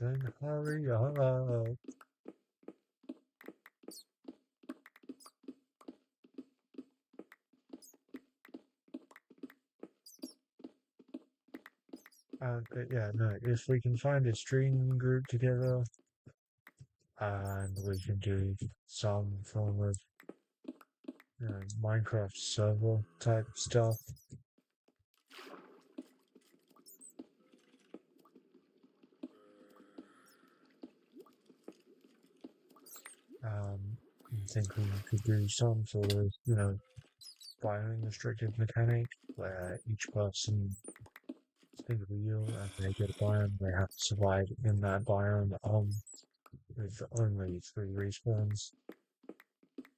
Then hurry up. But yeah, no, if we can find a stream group together and we can do some form of Minecraft server type stuff, I think we could do some sort of, biome restricted mechanic where each person think of a wheel and they get a biome, they have to survive in that biome with only 3 respawns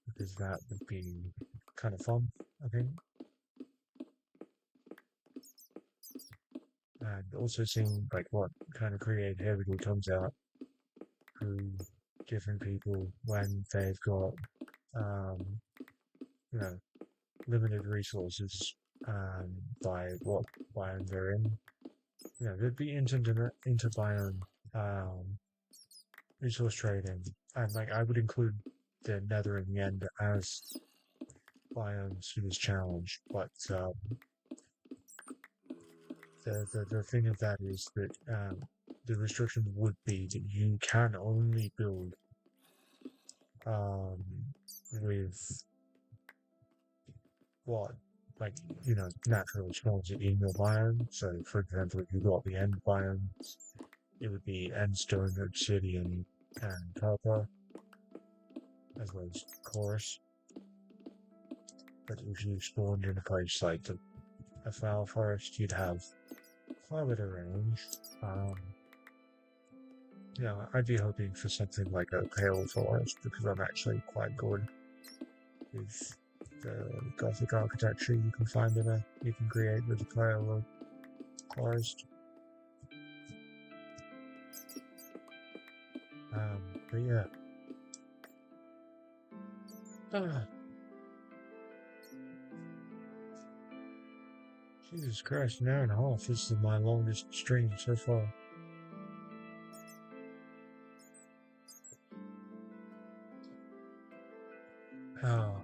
because that would be kind of fun, I think. And also seeing like what kind of creativity comes out through different people when they've got um, you know limited resources by what biome they're in. There'd be inter-biome resource trading, and like I would include the Nether in the end as biomes for this challenge. But the thing of that is that the restriction would be that you can only build with what natural spawns in your biome. So, for example, if you got the end biome, it would be endstone, obsidian, and copper, as well as chorus. But if you spawned in a place like a flower forest, you'd have quite a bit of range. I'd be hoping for something like a pale forest because I'm actually quite good with the Gothic architecture you can create with a pale forest. But yeah. Jesus Christ, an hour and a half. This is my longest stream so far. Oh.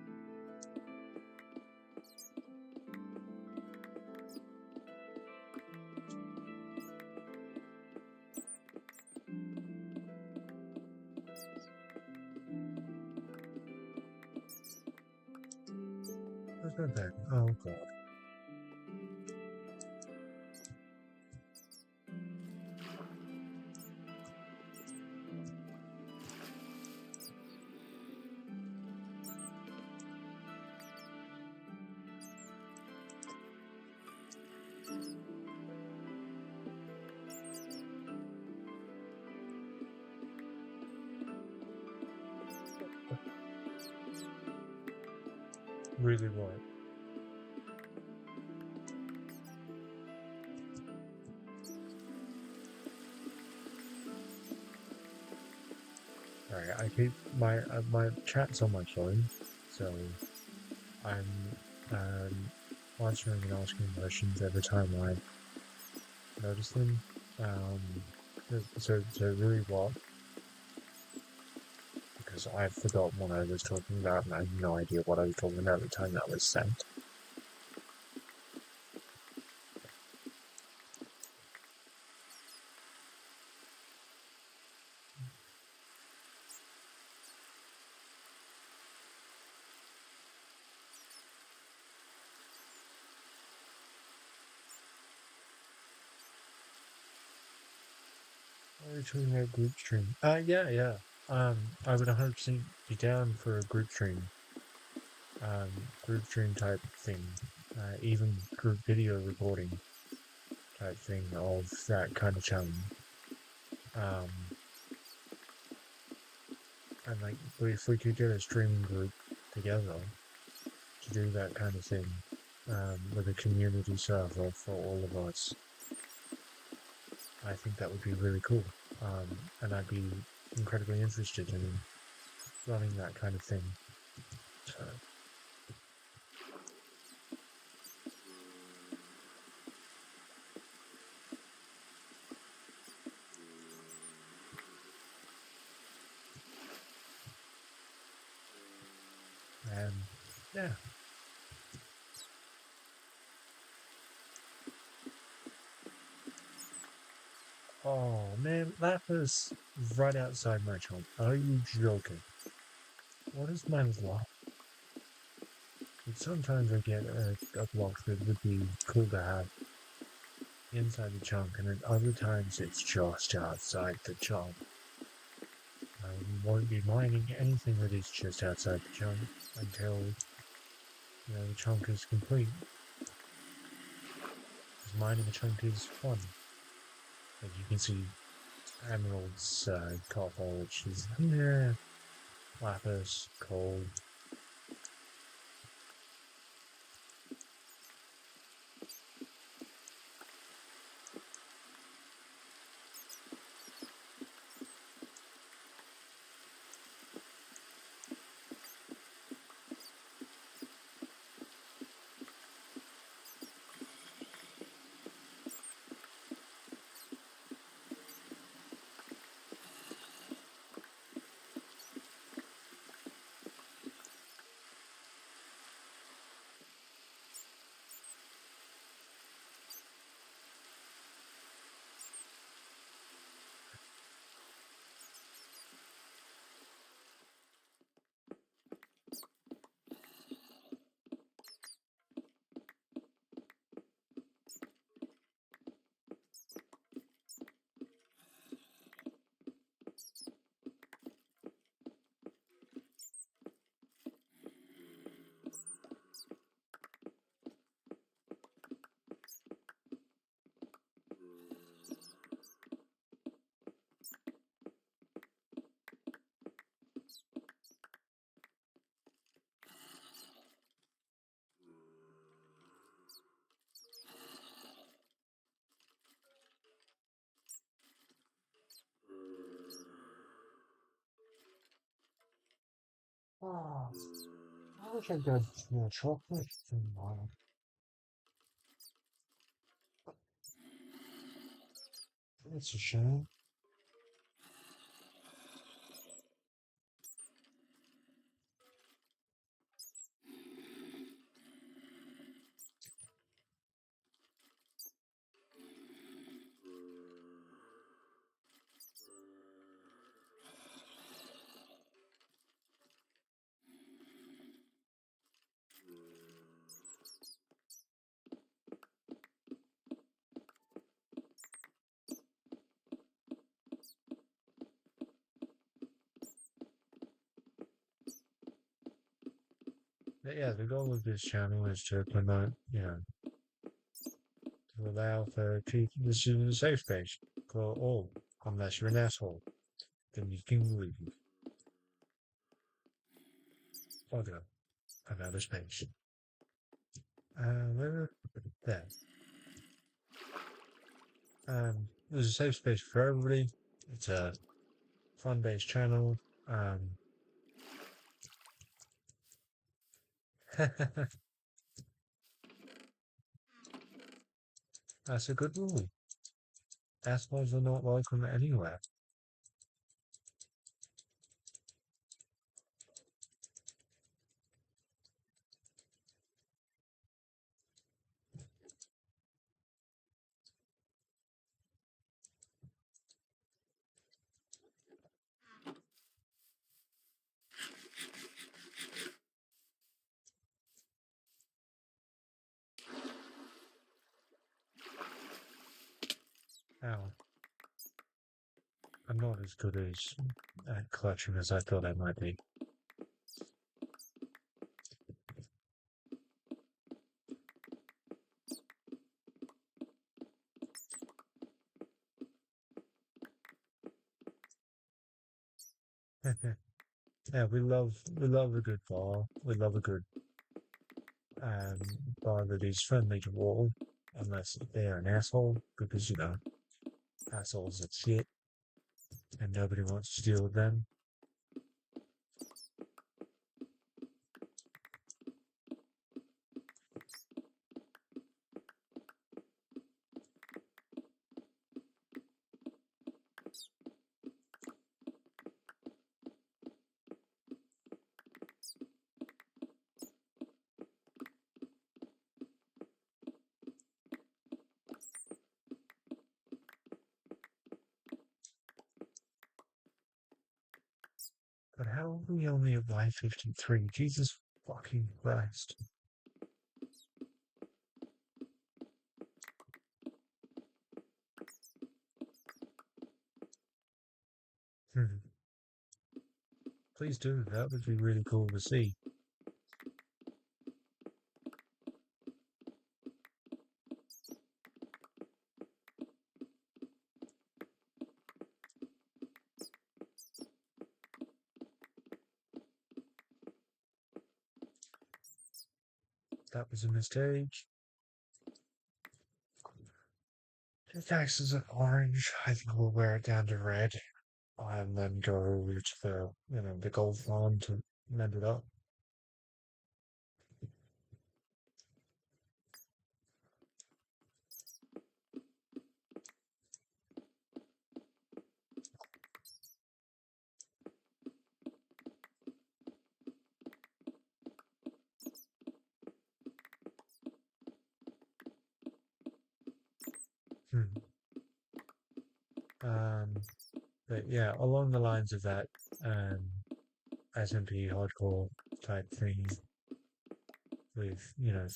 Where's my bed? Oh god. Really what? Alright, I keep my chat's on my phone, so I'm answering and asking questions every time I notice them. So really what? Because I forgot what I was talking about and I have no idea what I was talking about at the time that was sent. What are you talking about group stream? Yeah. I would 100% be down for a group stream type thing. Even group video recording type thing of that kind of challenge. And like, if we could get a streaming group together to do that kind of thing, with a community server for all of us, I think that would be really cool. And I'd be incredibly interested in running that kind of thing. So. Yeah. Oh man, that was right outside my chunk. Are you joking? What is my luck? And sometimes I get a block that would be cool to have inside the chunk, and at other times it's just outside the chunk. I won't be mining anything that is just outside the chunk until the chunk is complete. Because mining a chunk is fun. Like you can see emeralds, copper, which is lapis, coal. Oh, I wish I got more chocolate. Wow. It's a shame. But yeah, the goal of this channel is to promote, to allow for people. This is a safe space for all, unless you're an asshole. Then you can leave. Okay, another space. Where there. There's a safe space for everybody. It's a fun-based channel. That's a good rule. Assholes are not welcome anywhere. Ow. I'm not as good as at clutching as I thought I might be. Yeah, we love a good bar. We love a good um bar that is friendly to all, unless they're an asshole, because assholes are shit and nobody wants to deal with them. we only at Y53? Jesus fucking Christ. Hmm. Please do. That would be really cool to see. That was a mistake. The text is an orange. I think we'll wear it down to red. And then go to the gold farm to mend it up. Hmm. Um, but yeah, along the lines of that, SMP hardcore type thing with,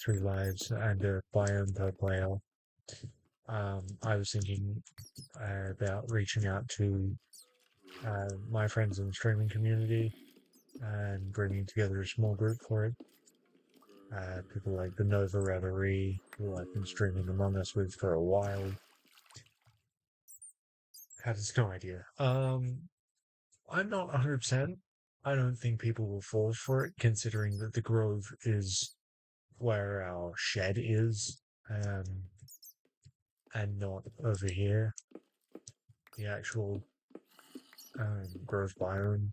3 lives and a biome per player. I was thinking about reaching out to my friends in the streaming community and bringing together a small group for it. People like the Nova Reverie, who I've been streaming Among Us with for a while. Had no idea. I'm not 100%. I don't think people will fall for it, considering that the Grove is where our shed is, and not over here, the actual Grove biome.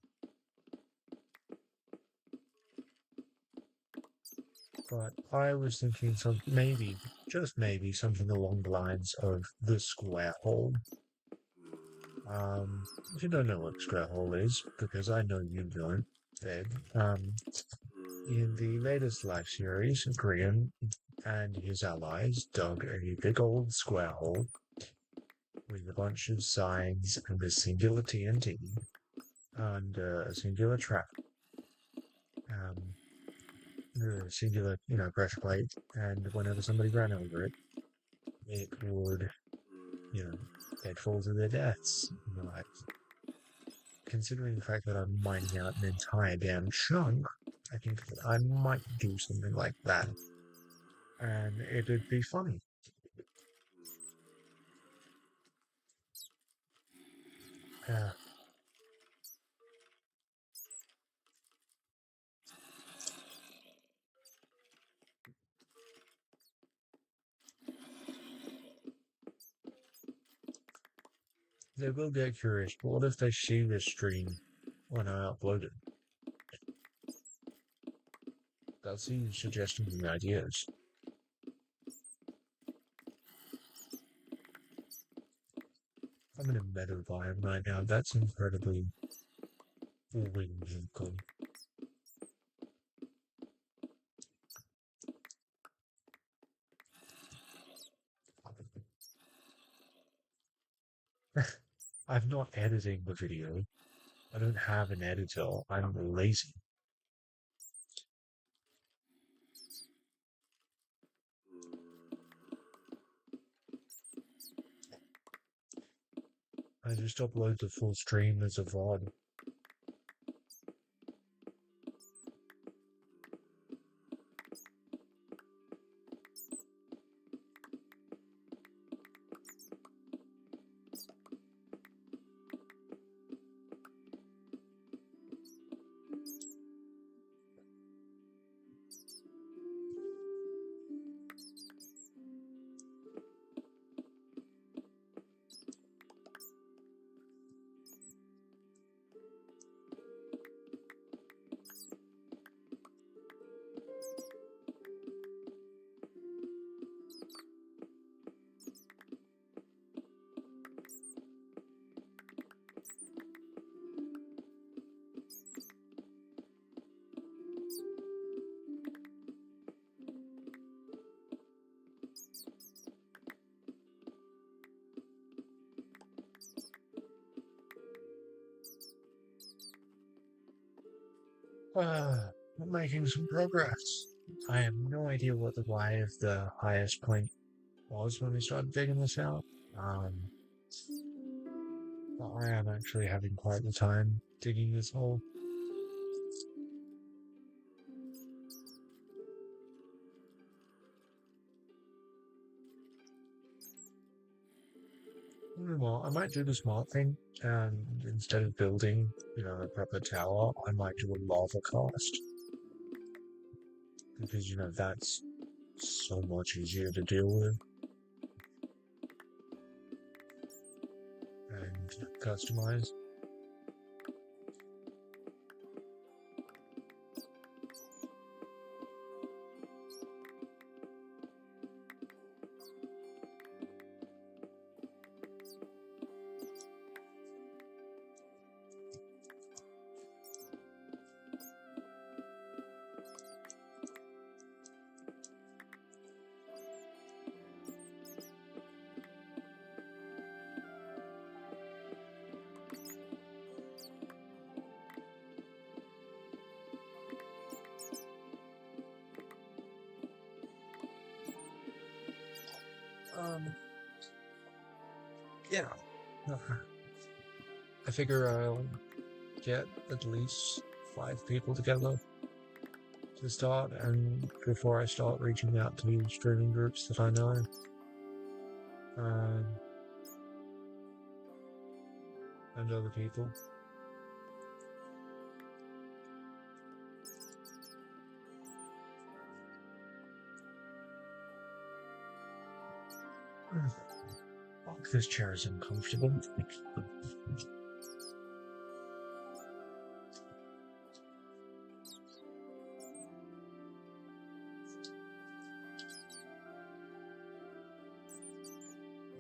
But I was thinking maybe, just maybe, something along the lines of the square hole. If you don't know what square hole is, because I know you don't, then, in the latest live series, Graham and his allies dug a big old square hole with a bunch of signs and a singular TNT and a singular trap. A singular, pressure plate, and whenever somebody ran over it, it would, they'd fall to their deaths. Like, considering the fact that I'm mining out an entire damn chunk, I think that I might do something like that. And it'd be funny. Yeah. They will get curious, but what if they see this stream when I upload it? They'll see suggestions and ideas. I'm in a meadow biome right now. That's incredibly whimsical. I'm not editing the video. I don't have an editor. I'm lazy. I just upload the full stream as a VOD. I'm making some progress. I have no idea what the why of the highest point was when we started digging this out. But I am actually having quite the time digging this hole. Well, I might do the smart thing, and instead of building, a proper tower, I might do a lava cast. Because, that's so much easier to deal with and customize. Um, yeah. I figure I'll get at least 5 people together to start, and before I start reaching out to streaming groups that I know. Um, and other people. Fuck, this chair is uncomfortable.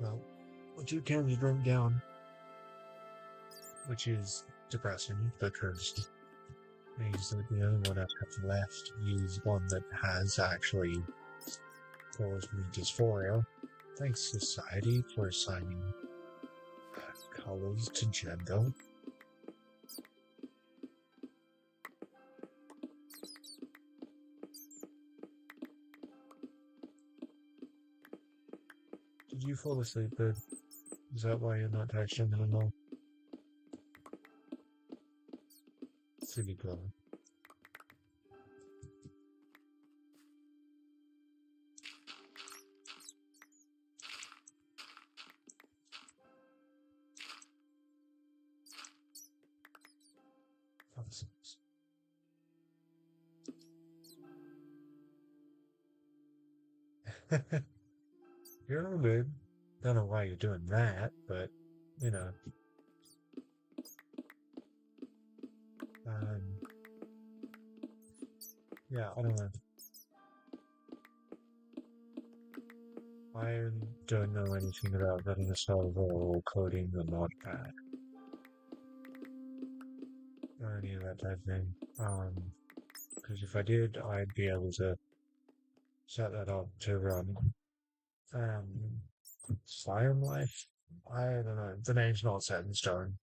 Well, I do can to drink down, which is depressing because it means that the only one I have left is one that has actually caused me dysphoria. Thanks, society, for assigning colors to gender. Did you fall asleep, babe? Is that why you're not texting anymore? Silly girl. Nonsense. You're all good. Don't know why you're doing that, but, you know. Um, yeah, I don't know. I don't know anything about running a server or coding the modpad or any of that type of thing. Because if I did, I'd be able to set that up to run um, Fire Life. I don't know. The name's not set in stone.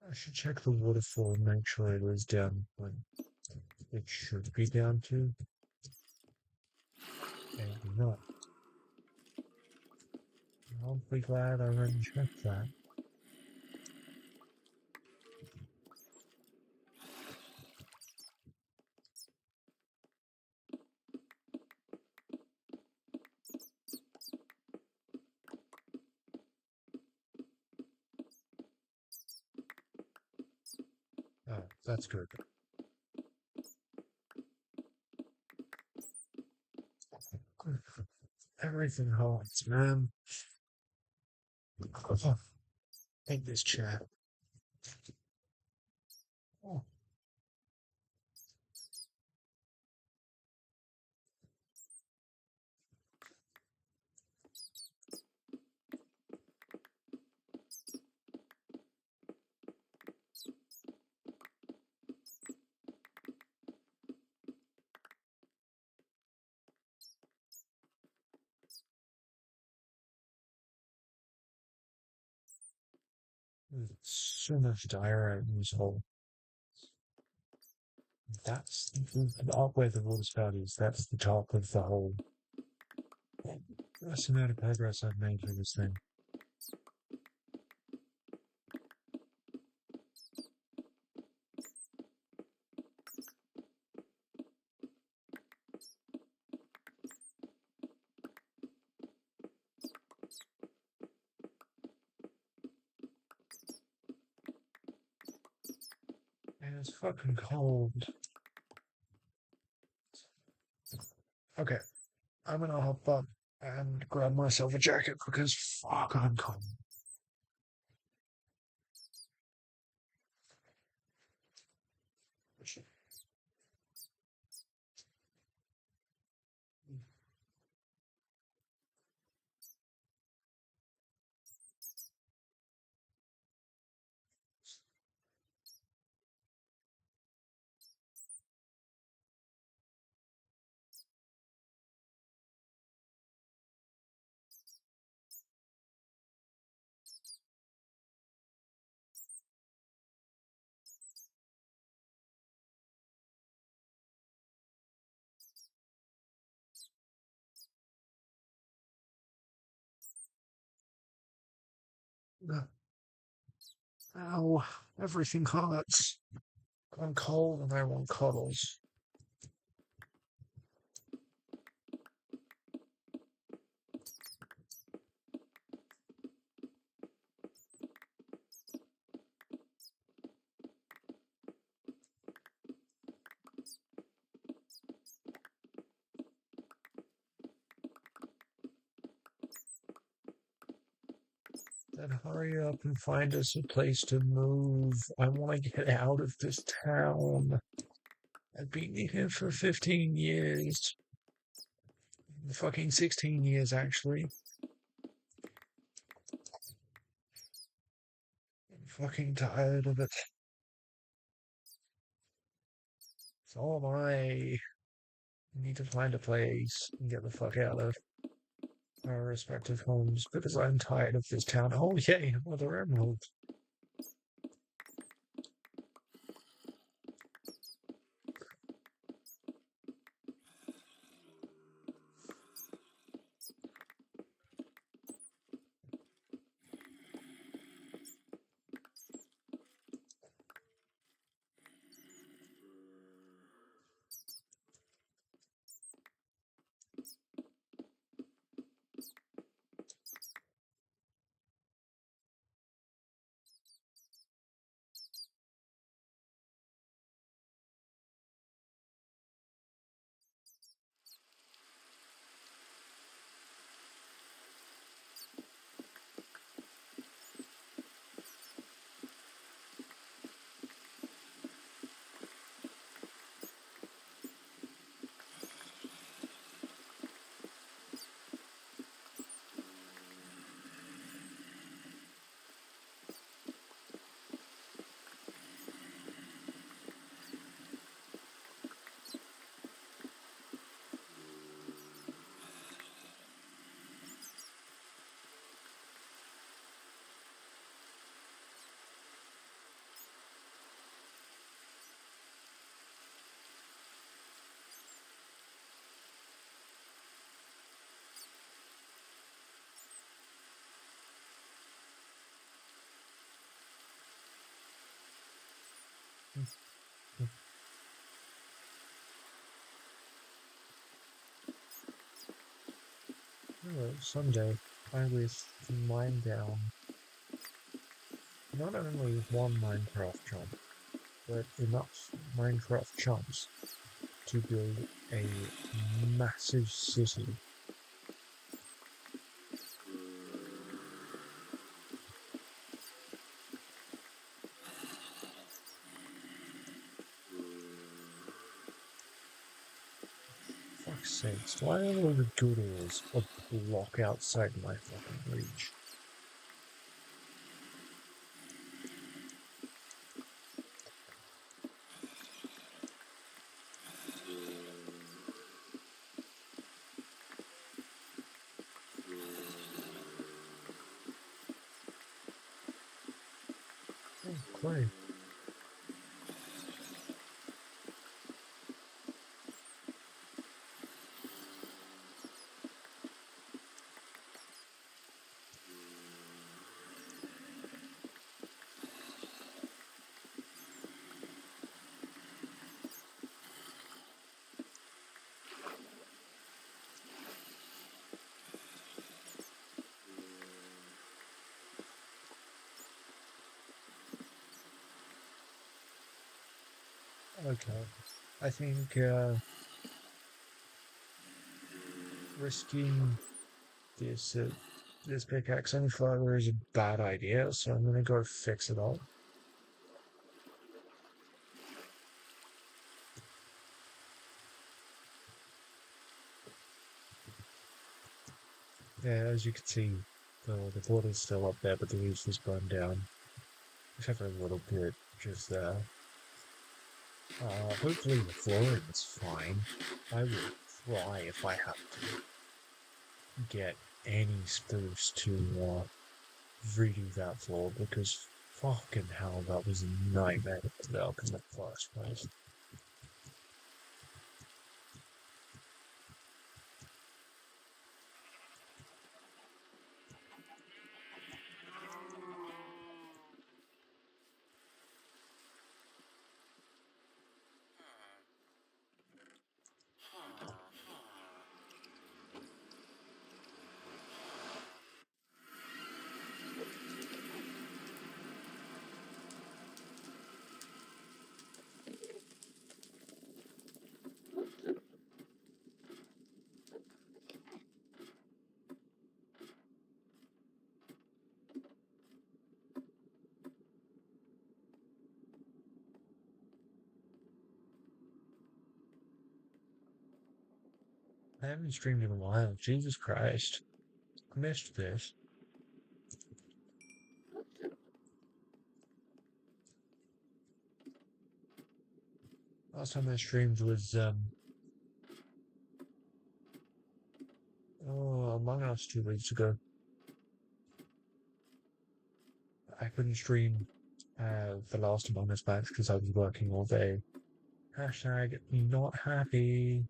I should check the waterfall and make sure it was down when it should be down to. Maybe not. I'll be glad I went and checked that. Oh, that's good. Everything hurts, man. Take this chair. Oh, there's so much diorite in this hole. That's up where the water spout is. That's the top of the hole. That's the amount of progress I've made for this thing. And it's fucking cold. Okay, I'm gonna hop up and grab myself a jacket because fuck, I'm cold. Ow, everything hurts. I'm cold and I want cuddles. Then hurry up and find us a place to move. I want to get out of this town. I've been here for 15 years. Fucking 16 years, actually. I'm fucking tired of it. So am I. Need to find a place and get the fuck out of our respective homes because I'm tired of this town. Oh, yay, another emerald. Someday I will mine down not only one Minecraft chunk, but enough Minecraft chunks to build a massive city. fuck's sakes, why are all the doodles a block outside my fucking reach? Oh, clay. Okay. I think risking this this pickaxe any further is a bad idea, so I'm gonna go fix it up. Yeah, as you can see, the board is still up there, but the roof is burned down, except for a little bit just there. Hopefully the flooring is fine. I will cry if I have to get any spruce to redo that floor because fucking hell, that was a nightmare to put up in the first place. I haven't streamed in a while. Jesus Christ. I missed this. Last time I streamed was Among Us 2 weeks ago. I couldn't stream the last Among Us match because I was working all day. Hashtag not happy.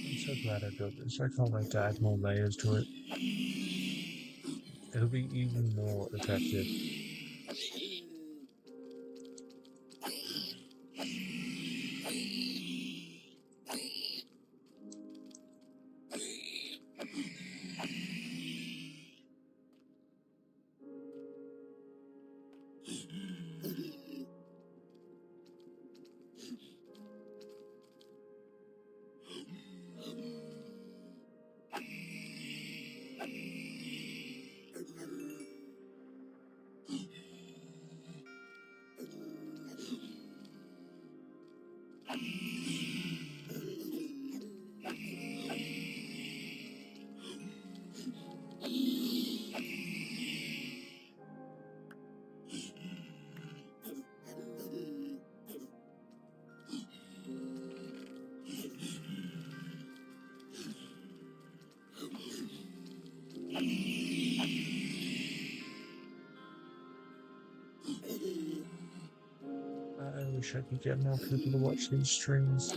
I'm so glad I built this. I can't wait to add more layers to it. It'll be even more effective. wish I could get more people to watch these streams.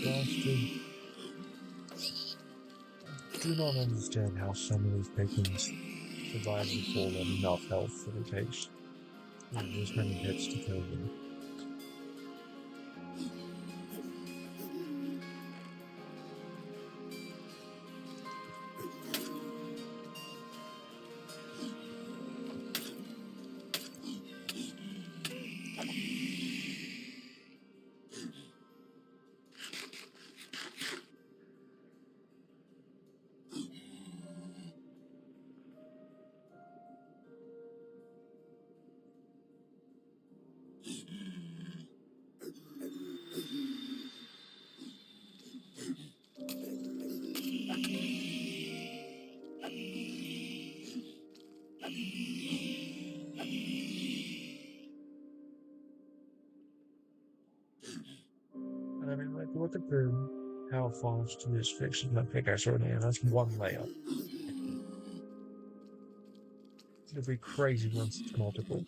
Bastard. I do not understand how some of these pickings survive before them enough health that it takes, this many hits to kill them. And I mean, like, look at how fast this fixes my pickaxe right now. That's one layer. It'll be crazy once it's multiple.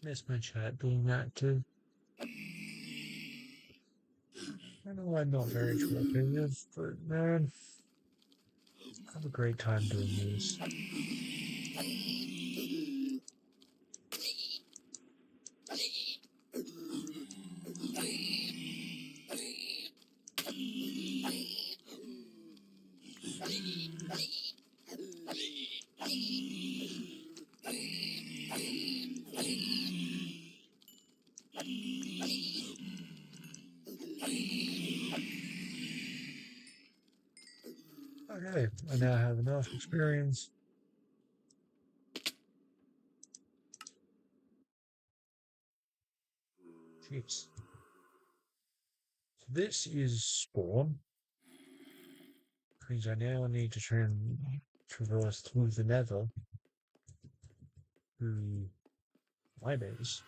Miss my chat being active. I know I'm not very talkative, but man, I have a great time doing this. Okay, I now have enough experience. Jeez. So this is spawn. Means I now need to try and traverse through the nether to my base.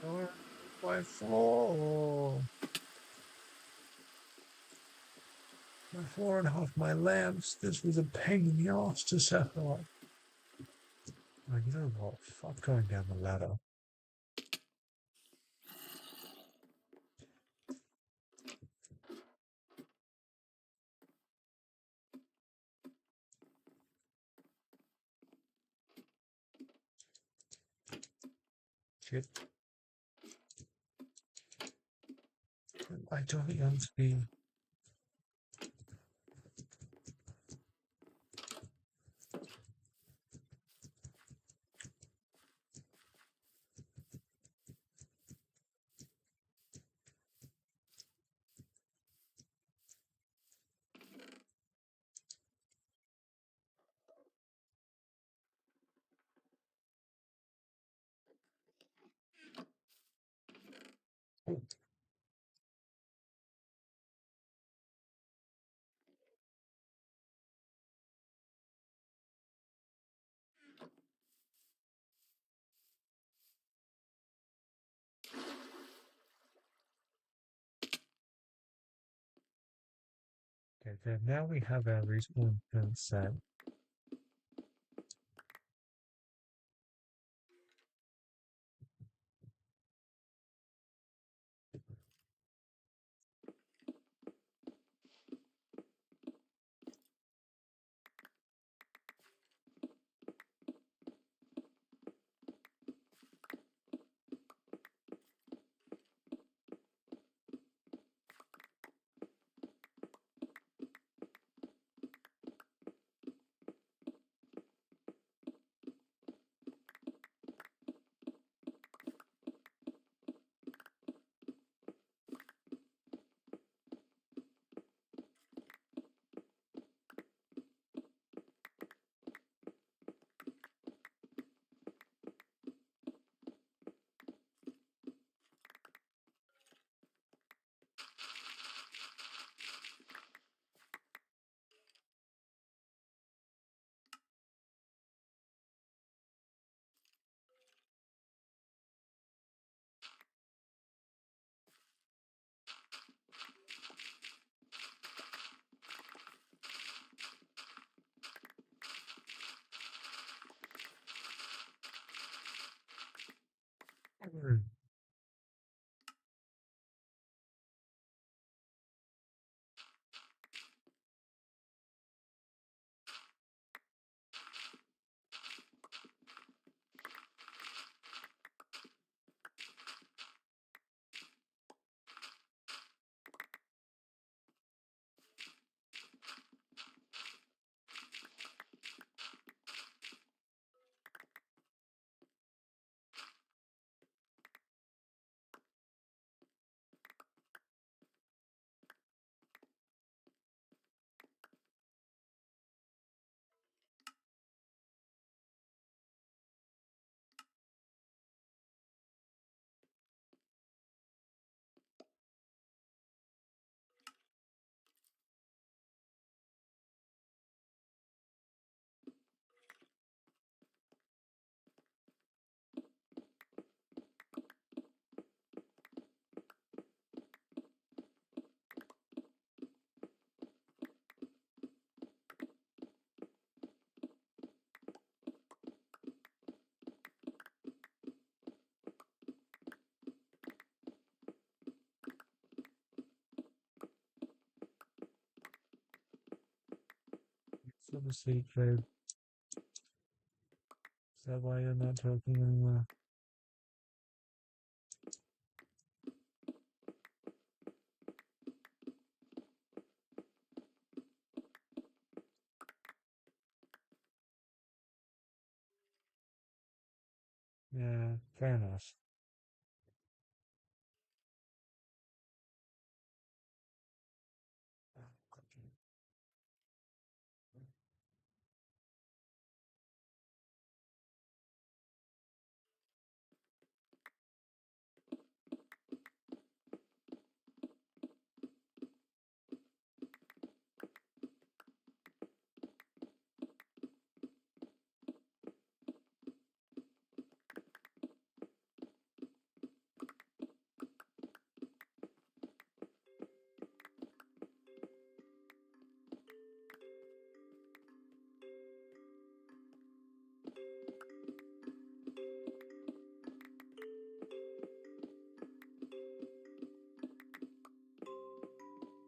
Oh, my floor. My floor and half my lamps. This was a pain in the ass to set up. Oh, you know what? I'm going down the ladder. Shit. I don't want to be. Oh, okay, then now we have our respawn point set. Mm. So the secret. Is that why you're not talking anymore? Yeah, fair enough.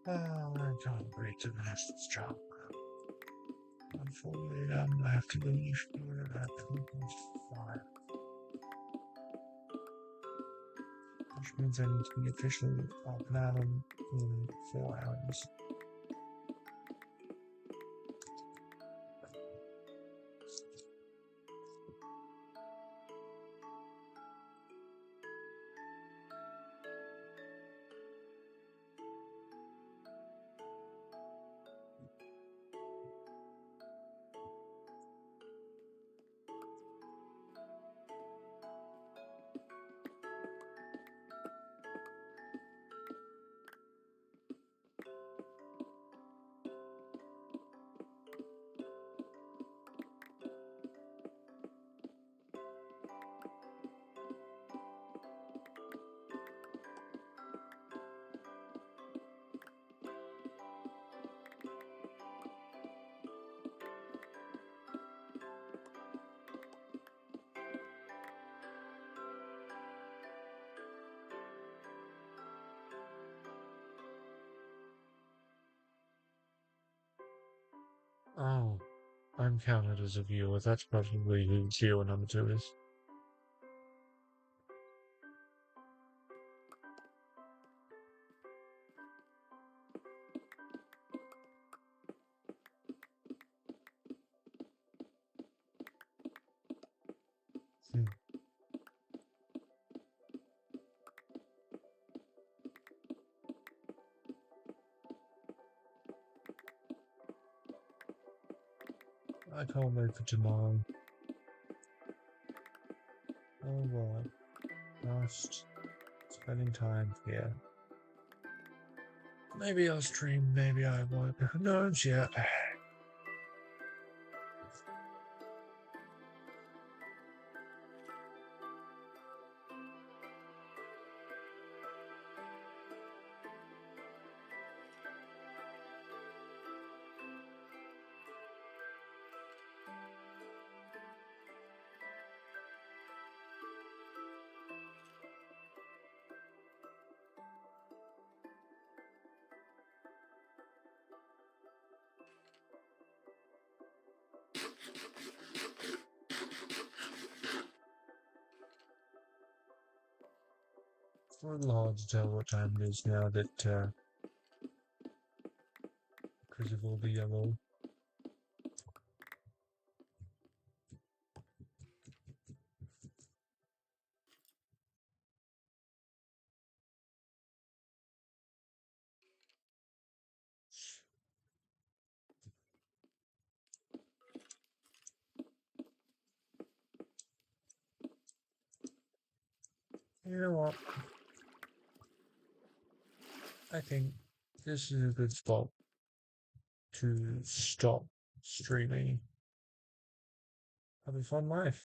Oh, I can't wait to finish this job. Unfortunately, I have to leave here at 3:05, which means I need to be officially off Madam in 4 hours. Oh, I'm counted as a viewer. That's probably who viewer number 2 is. Hmm. I can't wait for tomorrow. Oh well, last spending time here. Maybe I'll stream, maybe I won't. Who knows yet? a little hard to tell what time it is now that because of all the yellow. You know what? I think this is a good spot to stop streaming. Have a fun life.